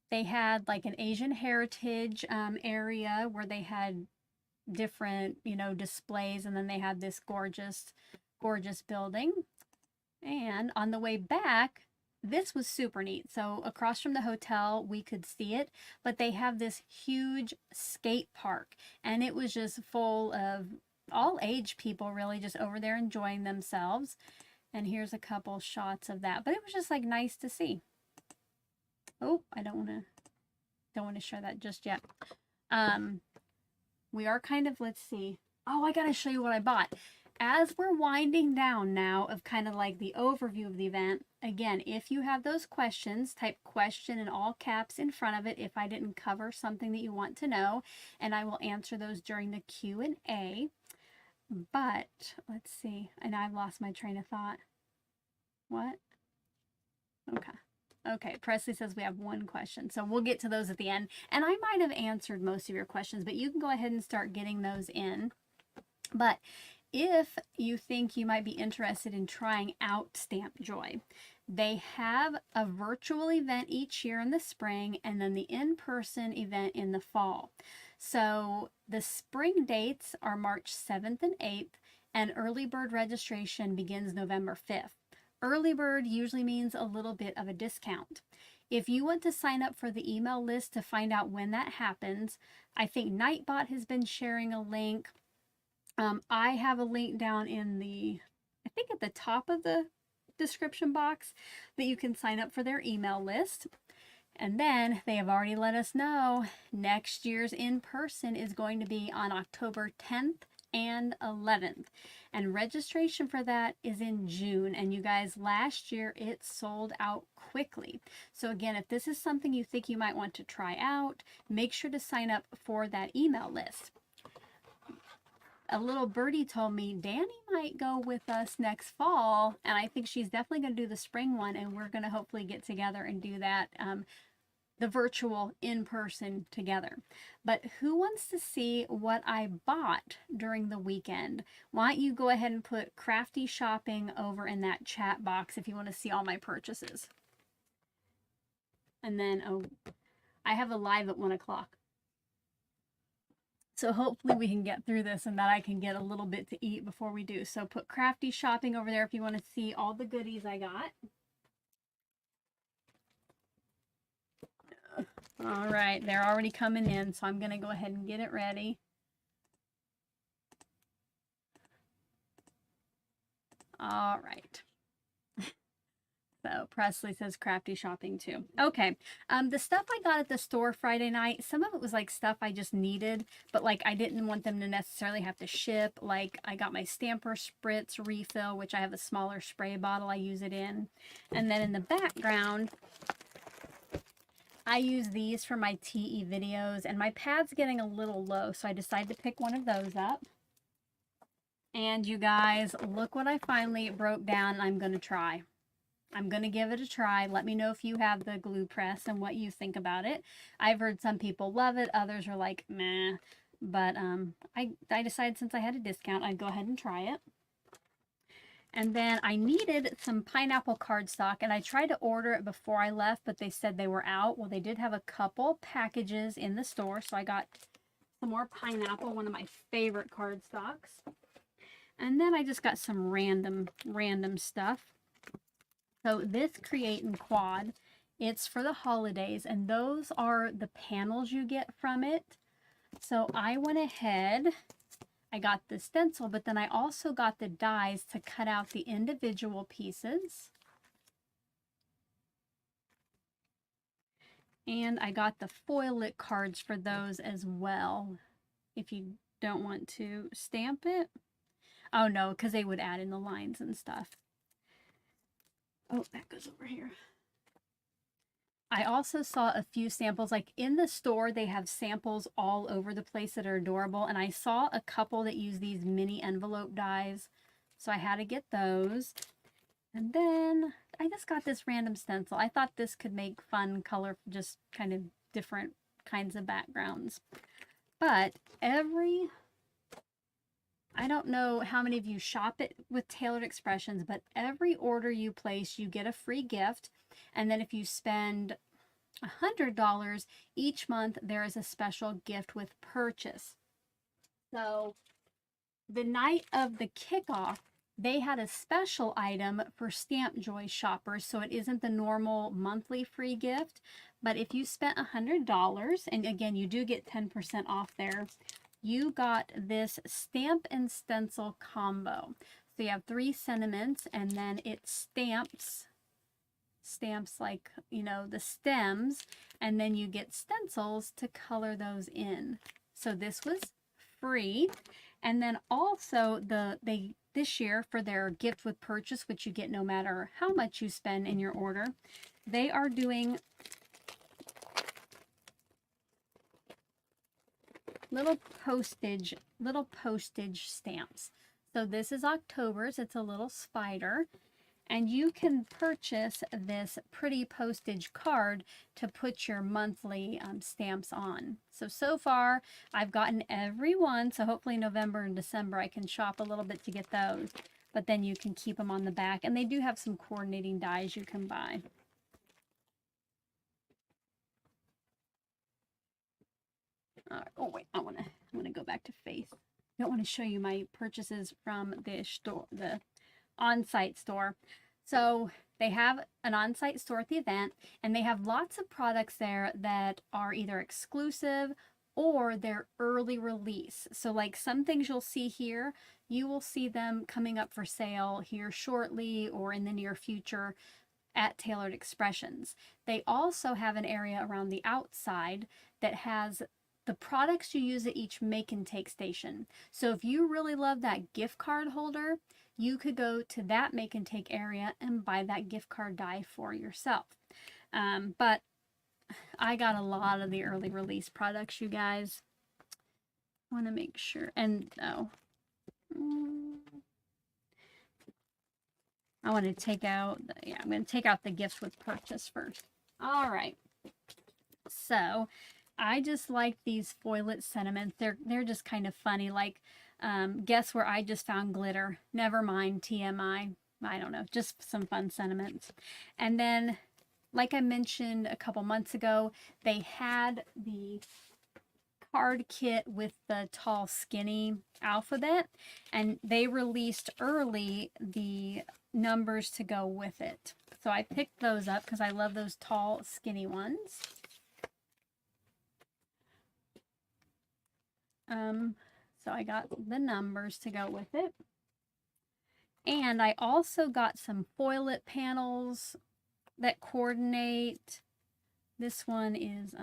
A: They had like an Asian heritage area where they had different, you know, displays, and then they had this gorgeous, gorgeous building. And on the way back, this was super neat. So across from the hotel, we could see it, but they have this huge skate park, and it was just full of all age people really just over there enjoying themselves. And here's a couple shots of that, but it was just like nice to see. Oh, I don't want to share that just yet. We are kind of, let's see. Oh, I got to show you what I bought. As we're winding down now of kind of like the overview of the event, again, if you have those questions, type question in all caps in front of it if I didn't cover something that you want to know, and I will answer those during the Q&A. But let's see. And I've lost my train of thought. What? Okay, Presley says we have one question. So we'll get to those at the end. And I might have answered most of your questions, but you can go ahead and start getting those in. But if you think you might be interested in trying out Stamp Joy, they have a virtual event each year in the spring, and then the in-person event in the fall. So the spring dates are March 7th and 8th, and early bird registration begins November 5th. Early bird usually means a little bit of a discount. If you want to sign up for the email list to find out when that happens, I think Nightbot has been sharing a link. I have a link down in I think at the top of the description box that you can sign up for their email list. And then they have already let us know next year's in-person is going to be on October 10th and 11th. And registration for that is in June. And you guys, last year it sold out quickly. So again, if this is something you think you might want to try out, make sure to sign up for that email list. A little birdie told me Danny might go with us next fall, and I think she's definitely going to do the spring one, and we're going to hopefully get together and do that, the virtual in-person together. But who wants to see what I bought during the weekend? Why don't you go ahead and put Crafty Shopping over in that chat box if you want to see all my purchases. And then, oh, I have a live at 1 o'clock. So hopefully we can get through this and that I can get a little bit to eat before we do. So put Crafty Shopping over there if you want to see all the goodies I got. All right, they're already coming in, so I'm going to go ahead and get it ready. All right. So Presley says Crafty Shopping too. Okay. The stuff I got at the store Friday night, some of it was like stuff I just needed, but like I didn't want them to necessarily have to ship. Like I got my Stamper Spritz refill, which I have a smaller spray bottle I use it in. And then in the background, I use these for my TE videos, and my pad's getting a little low, so I decided to pick one of those up. And you guys, look what I finally broke down. I'm going to try. I'm going to give it a try. Let me know if you have the glue press and what you think about it. I've heard some people love it. Others are like, meh. But I decided since I had a discount, I'd go ahead and try it. And then I needed some pineapple cardstock, and I tried to order it before I left, but they said they were out. Well, they did have a couple packages in the store, so I got some more pineapple, one of my favorite cardstocks. And then I just got some random stuff. So this Create and Quad, it's for the holidays, and those are the panels you get from it. So I went ahead, I got the stencil, but then I also got the dies to cut out the individual pieces. And I got the foil lit cards for those as well, if you don't want to stamp it. Oh no, because they would add in the lines and stuff. Oh, that goes over here. I also saw a few samples, like in the store, they have samples all over the place that are adorable. And I saw a couple that use these mini envelope dies. So I had to get those. And then I just got this random stencil. I thought this could make fun color, just kind of different kinds of backgrounds. But I don't know how many of you shop it with Tailored Expressions, but every order you place, you get a free gift. And then if you spend $100 each month, there is a special gift with purchase. So the night of the kickoff, they had a special item for Stamp Joy shoppers. So it isn't the normal monthly free gift, but if you spent $100, and again, you do get 10% off there, you got this stamp and stencil combo. So you have 3 sentiments, and then it stamps like, you know, the stems, and then you get stencils to color those in. So this was free. And then also this year, for their gift with purchase, which you get no matter how much you spend in your order, they are doing little postage stamps. So this is October's. It's a little spider. And you can purchase this pretty postage card to put your monthly stamps on. So far, I've gotten every one. So hopefully November and December, I can shop a little bit to get those. But then you can keep them on the back. And they do have some coordinating dies you can buy. Oh wait, I want to go back to Faith. I don't want to show you my purchases from the store, the on-site store. So they have an on-site store at the event, and they have lots of products there that are either exclusive or they're early release. So like some things you'll see here, you will see them coming up for sale here shortly or in the near future at Tailored Expressions. They also have an area around the outside that has the products you use at each make and take station. So if you really love that gift card holder, you could go to that make and take area and buy that gift card die for yourself. But I got a lot of the early release products, you guys. I want to make sure. And I want to take out, I'm going to take out the gifts with purchase first. All right. So I just like these foilet sentiments. They're just kind of funny. Like, guess where I just found glitter? Never mind, TMI. I don't know, just some fun sentiments. And then, like I mentioned a couple months ago, they had the card kit with the tall skinny alphabet, and they released early the numbers to go with it. So I picked those up because I love those tall skinny ones. So I got the numbers to go with it. And I also got some foilet panels that coordinate. This one is,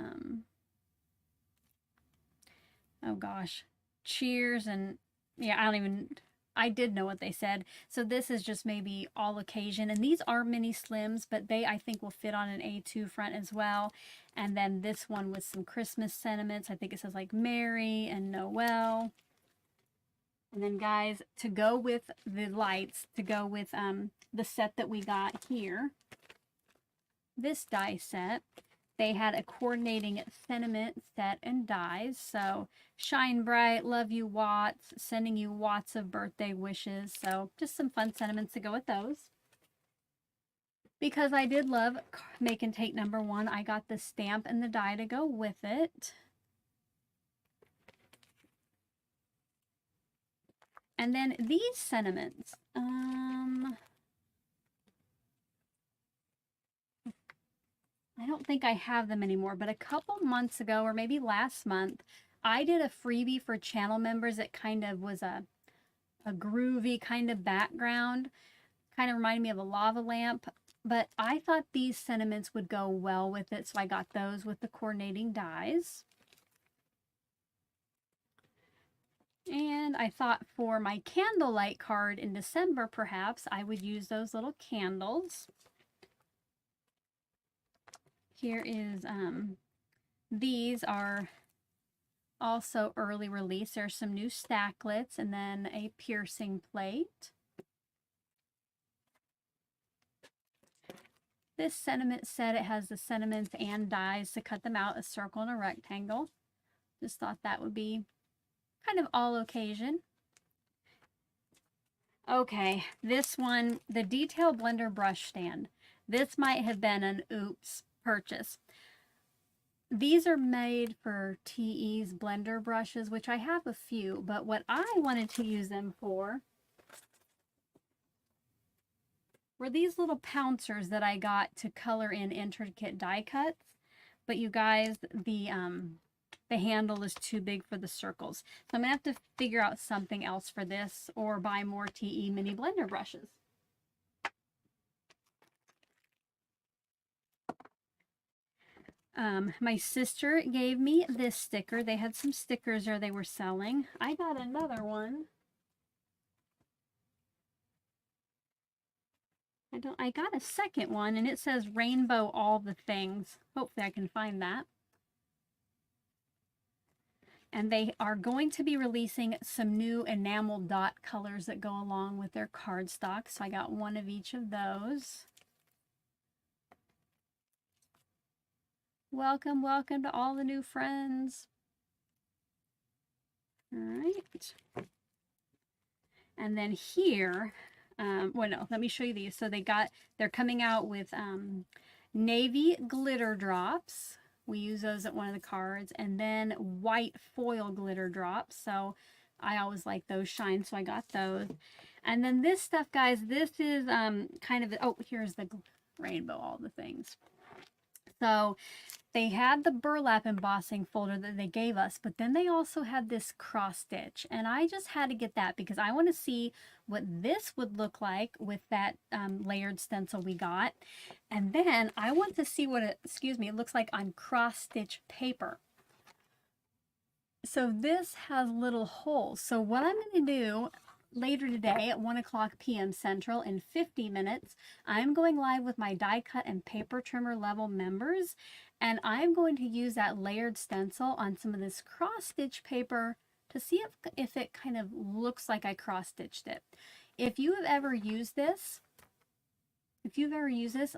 A: oh gosh, cheers, and yeah, I did know what they said. So this is just maybe all occasion. And these are mini slims, but they, I think, will fit on an A2 front as well. And then this one with some Christmas sentiments. I think it says like Merry and Noel. And then guys, to go with the lights, to go with the set that we got here, this die set, they had a coordinating sentiment set and dies. So shine bright, love you Watts, sending you Watts of birthday wishes. So just some fun sentiments to go with those. Because I did love make and take number 1, I got the stamp and the die to go with it. And then these sentiments, I don't think I have them anymore, but a couple months ago, or maybe last month, I did a freebie for channel members that kind of was a groovy kind of background, kind of reminded me of a lava lamp, but I thought these sentiments would go well with it, so I got those with the coordinating dies. And I thought for my candlelight card in December, perhaps, I would use those little candles. Here is, these are also early release. There's some new stacklets and then a piercing plate. This sentiment set, it has the sentiments and dies to cut them out, a circle and a rectangle. Just thought that would be kind of all occasion. Okay, this one, the Detail Blender brush stand. This might have been an oops purchase. These are made for TE's blender brushes, which I have a few, but what I wanted to use them for were these little pouncers that I got to color in intricate die cuts. But you guys, the handle is too big for the circles. So I'm gonna have to figure out something else for this or buy more TE mini blender brushes. My sister gave me this sticker. They had some stickers there they were selling. I got another one. I got a second one and it says rainbow all the things. Hopefully I can find that. And they are going to be releasing some new enamel dot colors that go along with their cardstock. So I got one of each of those. Welcome, welcome to all the new friends. All right. And then here, well, no, let me show you these. So they're coming out with navy glitter drops. We use those at one of the cards. And then white foil glitter drops. So I always like those shine, so I got those. And then this stuff, guys, this is kind of, oh, here's the rainbow, all the things. So they had the burlap embossing folder that they gave us, but then they also had this cross stitch, and I just had to get that because I want to see what this would look like with that layered stencil we got. And then I want to see what it looks like on cross stitch paper. So this has little holes. So what I'm going to do later today at 1:00 p.m. Central in 50 minutes, I'm going live with my die cut and paper trimmer level members, and I'm going to use that layered stencil on some of this cross stitch paper to see if it kind of looks like I cross stitched it. If you have ever used this,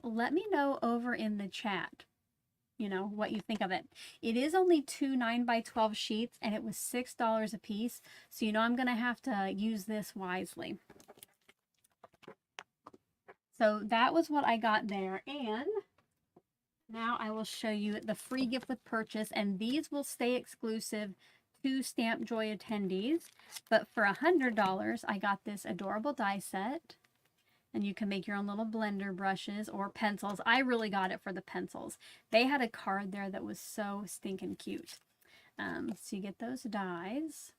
A: let me know over in the chat, you know, what you think of it. It is only 2 9x12 sheets and it was $6 a piece. So, you know, I'm going to have to use this wisely. So that was what I got there. And Now I will show you the free gift with purchase, and these will stay exclusive to Stamp Joy attendees. But for $100, I got this adorable die set, and you can make your own little blender brushes or pencils. I really got it for the pencils. They had a card there that was so stinking cute. So you get those dies.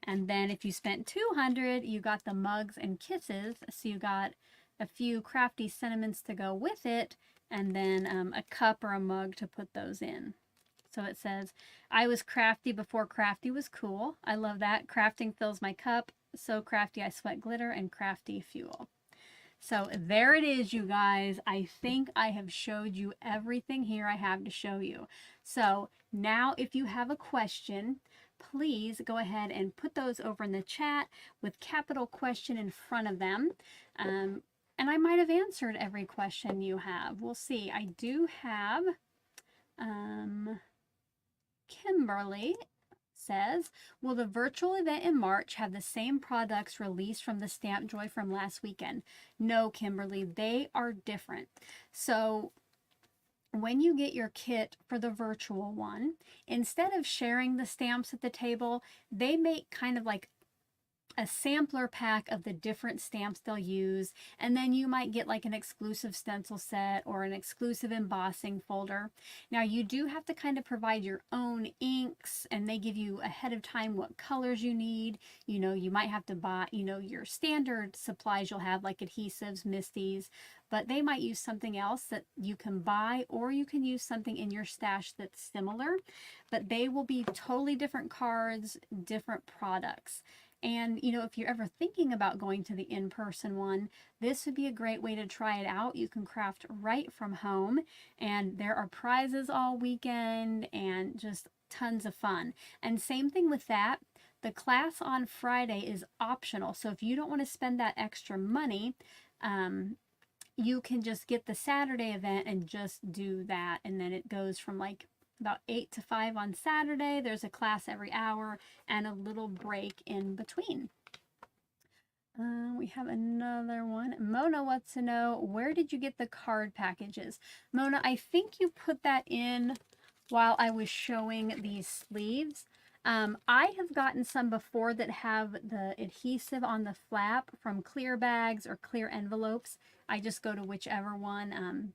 A: And then if you spent $200, you got the mugs and kisses. So you got a few crafty sentiments to go with it, and then a cup or a mug to put those in. So it says, I was crafty before crafty was cool. I love that. Crafting fills my cup. So crafty I sweat glitter and crafty fuel. So there it is, you guys. I think I have showed you everything here I have to show you. So now if you have a question, please go ahead and put those over in the chat with capital question in front of them. And I might have answered every question you have. We'll see. I do have Kimberly says, will the virtual event in March have the same products released from the Stamp Joy from last weekend? No, Kimberly, they are different. So when you get your kit for the virtual one, instead of sharing the stamps at the table, they make kind of like a sampler pack of the different stamps they'll use, and then you might get like an exclusive stencil set or an exclusive embossing folder. Now you do have to kind of provide your own inks, and they give you ahead of time what colors you need. You know, you might have to buy, you know, your standard supplies you'll have like adhesives, misties, but they might use something else that you can buy, or you can use something in your stash that's similar, but they will be totally different cards, different products. And, you know, if you're ever thinking about going to the in-person one, this would be a great way to try it out. You can craft right from home, and there are prizes all weekend and just tons of fun. And same thing with that. The class on Friday is optional. So if you don't want to spend that extra money, you can just get the Saturday event and just do that. And then it goes from like about 8 to 5 on Saturday. There's a class every hour and a little break in between. We have another one. Mona wants to know, where did you get the card packages? Mona, I think you put that in while I was showing these sleeves. I have gotten some before that have the adhesive on the flap from clear bags or clear envelopes. I just go to whichever one,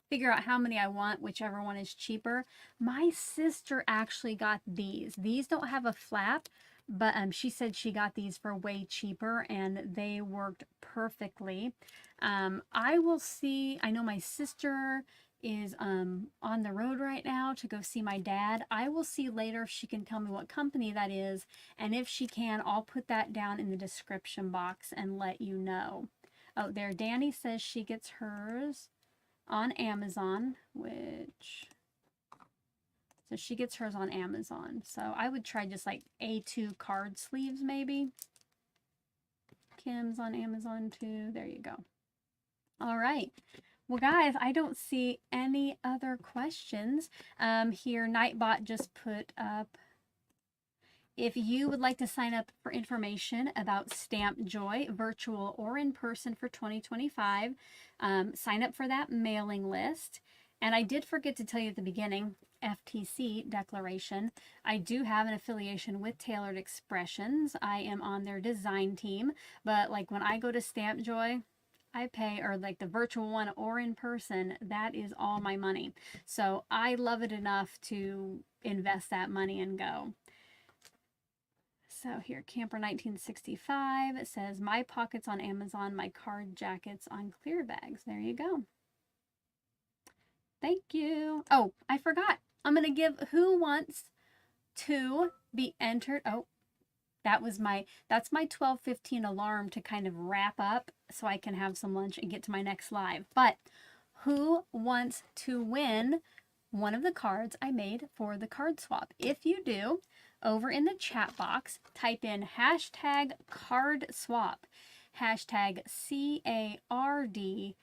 A: figure out how many I want, whichever one is cheaper. My sister actually got these. These don't have a flap, but she said she got these for way cheaper and they worked perfectly. I will see, I know my sister is on the road right now to go see my dad. I will see later if she can tell me what company that is, and if she can, I'll put that down in the description box and let you know. Oh, there, Danny says she gets hers on Amazon, so she gets hers on Amazon. So I would try just like A2 card sleeves maybe. Kim's on Amazon too. There you go. All right. Well, guys, I don't see any other questions. Here, Nightbot just put up, if you would like to sign up for information about Stamp Joy, virtual or in person for 2025, sign up for that mailing list. And I did forget to tell you at the beginning, FTC declaration, I do have an affiliation with Tailored Expressions. I am on their design team, but like when I go to Stamp Joy, I pay, or like the virtual one or in person, that is all my money. So I love it enough to invest that money and go. So here, Camper 1965, it says, my pockets on Amazon, my card jackets on clear bags. There you go. Thank you. Oh, I forgot. I'm going to give who wants to be entered. Oh, that's my 12:15 alarm to kind of wrap up so I can have some lunch and get to my next live. But who wants to win one of the cards I made for the card swap? If you do, over in the chat box, type in hashtag card swap, hashtag CARDSWAP.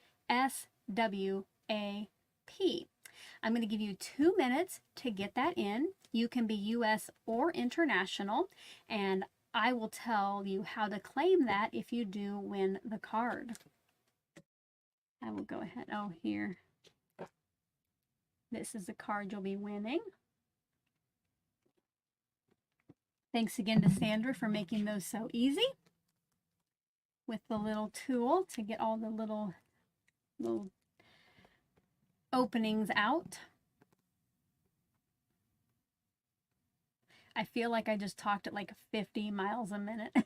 A: I'm going to give you 2 minutes to get that in. You can be US or international, and I will tell you how to claim that if you do win the card. I will go ahead. Oh, here. This is the card you'll be winning. Thanks again to Sandra for making those so easy with the little tool to get all the little openings out. I feel like I just talked at like 50 miles a minute.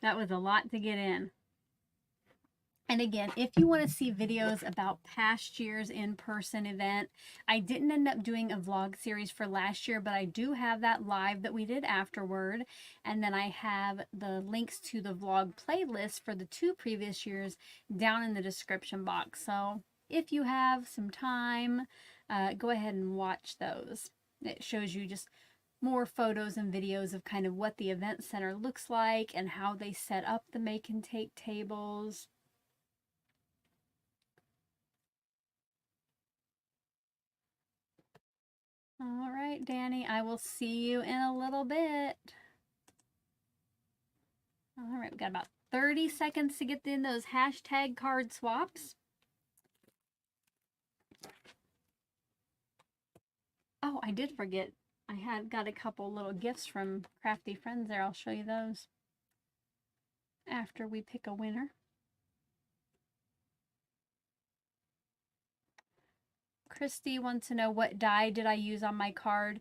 A: That was a lot to get in. And again, if you want to see videos about past year's in-person event, I didn't end up doing a vlog series for last year, but I do have that live that we did afterward. And then I have the links to the vlog playlist for the 2 previous years down in the description box. So if you have some time, go ahead and watch those. It shows you just more photos and videos of kind of what the event center looks like and how they set up the make and take tables. All right, Danny, I will see you in a little bit. All right, we've got about 30 seconds to get in those hashtag card swaps. Oh, I did forget. I had got a couple little gifts from Crafty Friends there. I'll show you those after we pick a winner. Christy wants to know what die did I use on my card.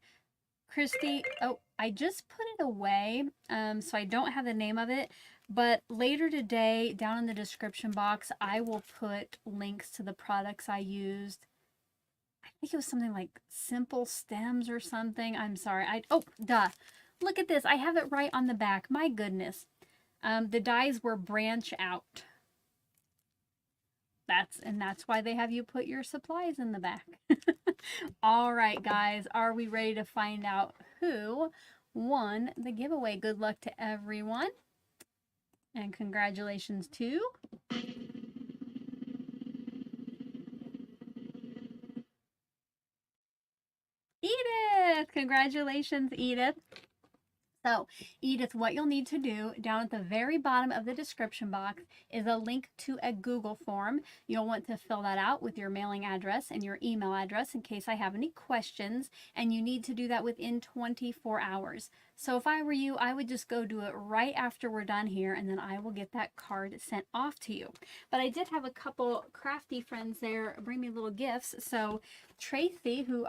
A: Christy, oh, I just put it away, so I don't have the name of it, but later today, down in the description box, I will put links to the products I used. I think it was something like Simple Stems or something. I'm sorry. Oh, duh. Look at this. I have it right on the back. My goodness. The dies were branch out. That's why they have you put your supplies in the back. All right, guys, are we ready to find out who won the giveaway? Good luck to everyone, and congratulations to Edith. Congratulations, Edith. So, Edith, what you'll need to do down at the very bottom of the description box is a link to a Google form. You'll want to fill that out with your mailing address and your email address in case I have any questions, and you need to do that within 24 hours. So if I were you, I would just go do it right after we're done here, and then I will get that card sent off to you. But I did have a couple crafty friends there bring me little gifts. So Tracy, who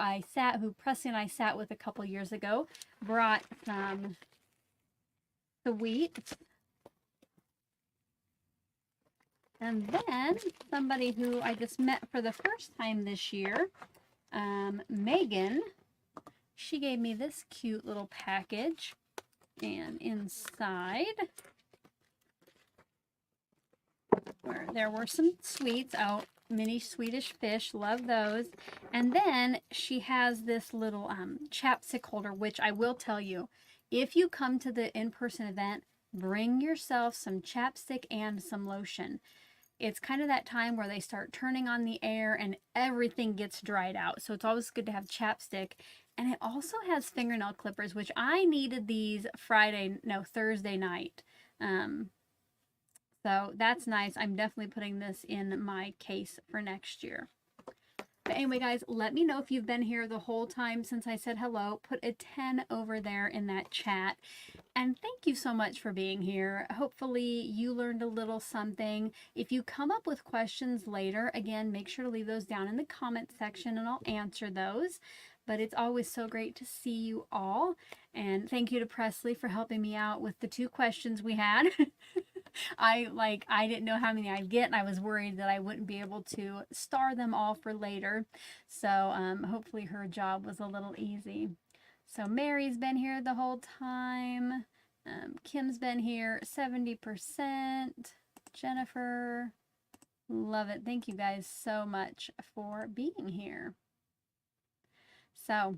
A: Presley and I sat with a couple years ago, brought some sweets. And then somebody who I just met for the first time this year, Megan, she gave me this cute little package. And inside, there were some sweets. Oh, mini Swedish fish, love those. And then she has this little chapstick holder, which I will tell you, if you come to the in-person event, bring yourself some chapstick and some lotion. It's kind of that time where they start turning on the air and everything gets dried out. So it's always good to have chapstick. And it also has fingernail clippers, which I needed these Thursday night. So that's nice. I'm definitely putting this in my case for next year. But anyway, guys, let me know if you've been here the whole time since I said hello. Put a 10 over there in that chat. And thank you so much for being here. Hopefully you learned a little something. If you come up with questions later, again, make sure to leave those down in the comment section and I'll answer those. But it's always so great to see you all. And thank you to Presley for helping me out with the 2 questions we had. I didn't know how many I'd get, and I was worried that I wouldn't be able to star them all for later. So hopefully her job was a little easy. So Mary's been here the whole time. Kim's been here 70%. Jennifer, love it. Thank you guys so much for being here. So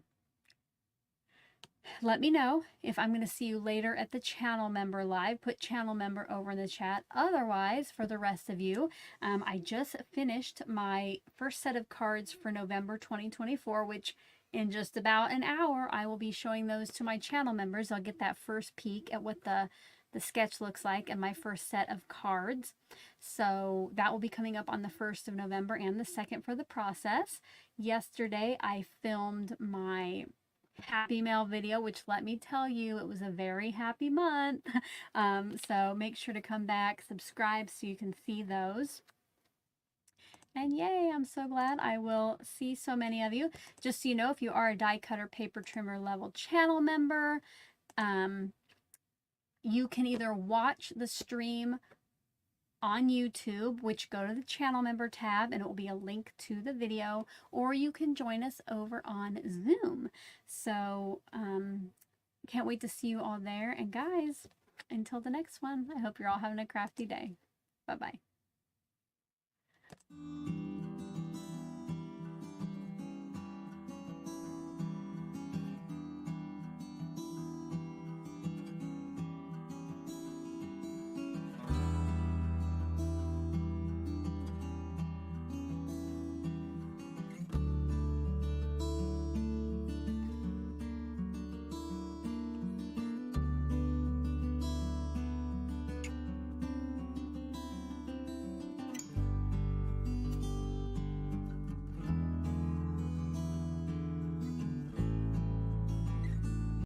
A: let me know if I'm going to see you later at the channel member live. Put channel member over in the chat. Otherwise, for the rest of you, I just finished my first set of cards for November 2024, which in just about an hour, I will be showing those to my channel members. I'll get that first peek at what the the sketch looks like and my first set of cards. So that will be coming up on the 1st of November and the 2nd for the process. Yesterday I filmed my happy mail video, which, let me tell you, it was a very happy month. So make sure to come back, subscribe so you can see those. And yay, I'm so glad I will see so many of you. Just so you know, if you are a die cutter paper trimmer level channel member, you can either watch the stream on YouTube, which go to the channel member tab and it will be a link to the video, or you can join us over on Zoom. So can't wait to see you all there. And guys, until the next one, I hope you're all having a crafty day. Bye-bye.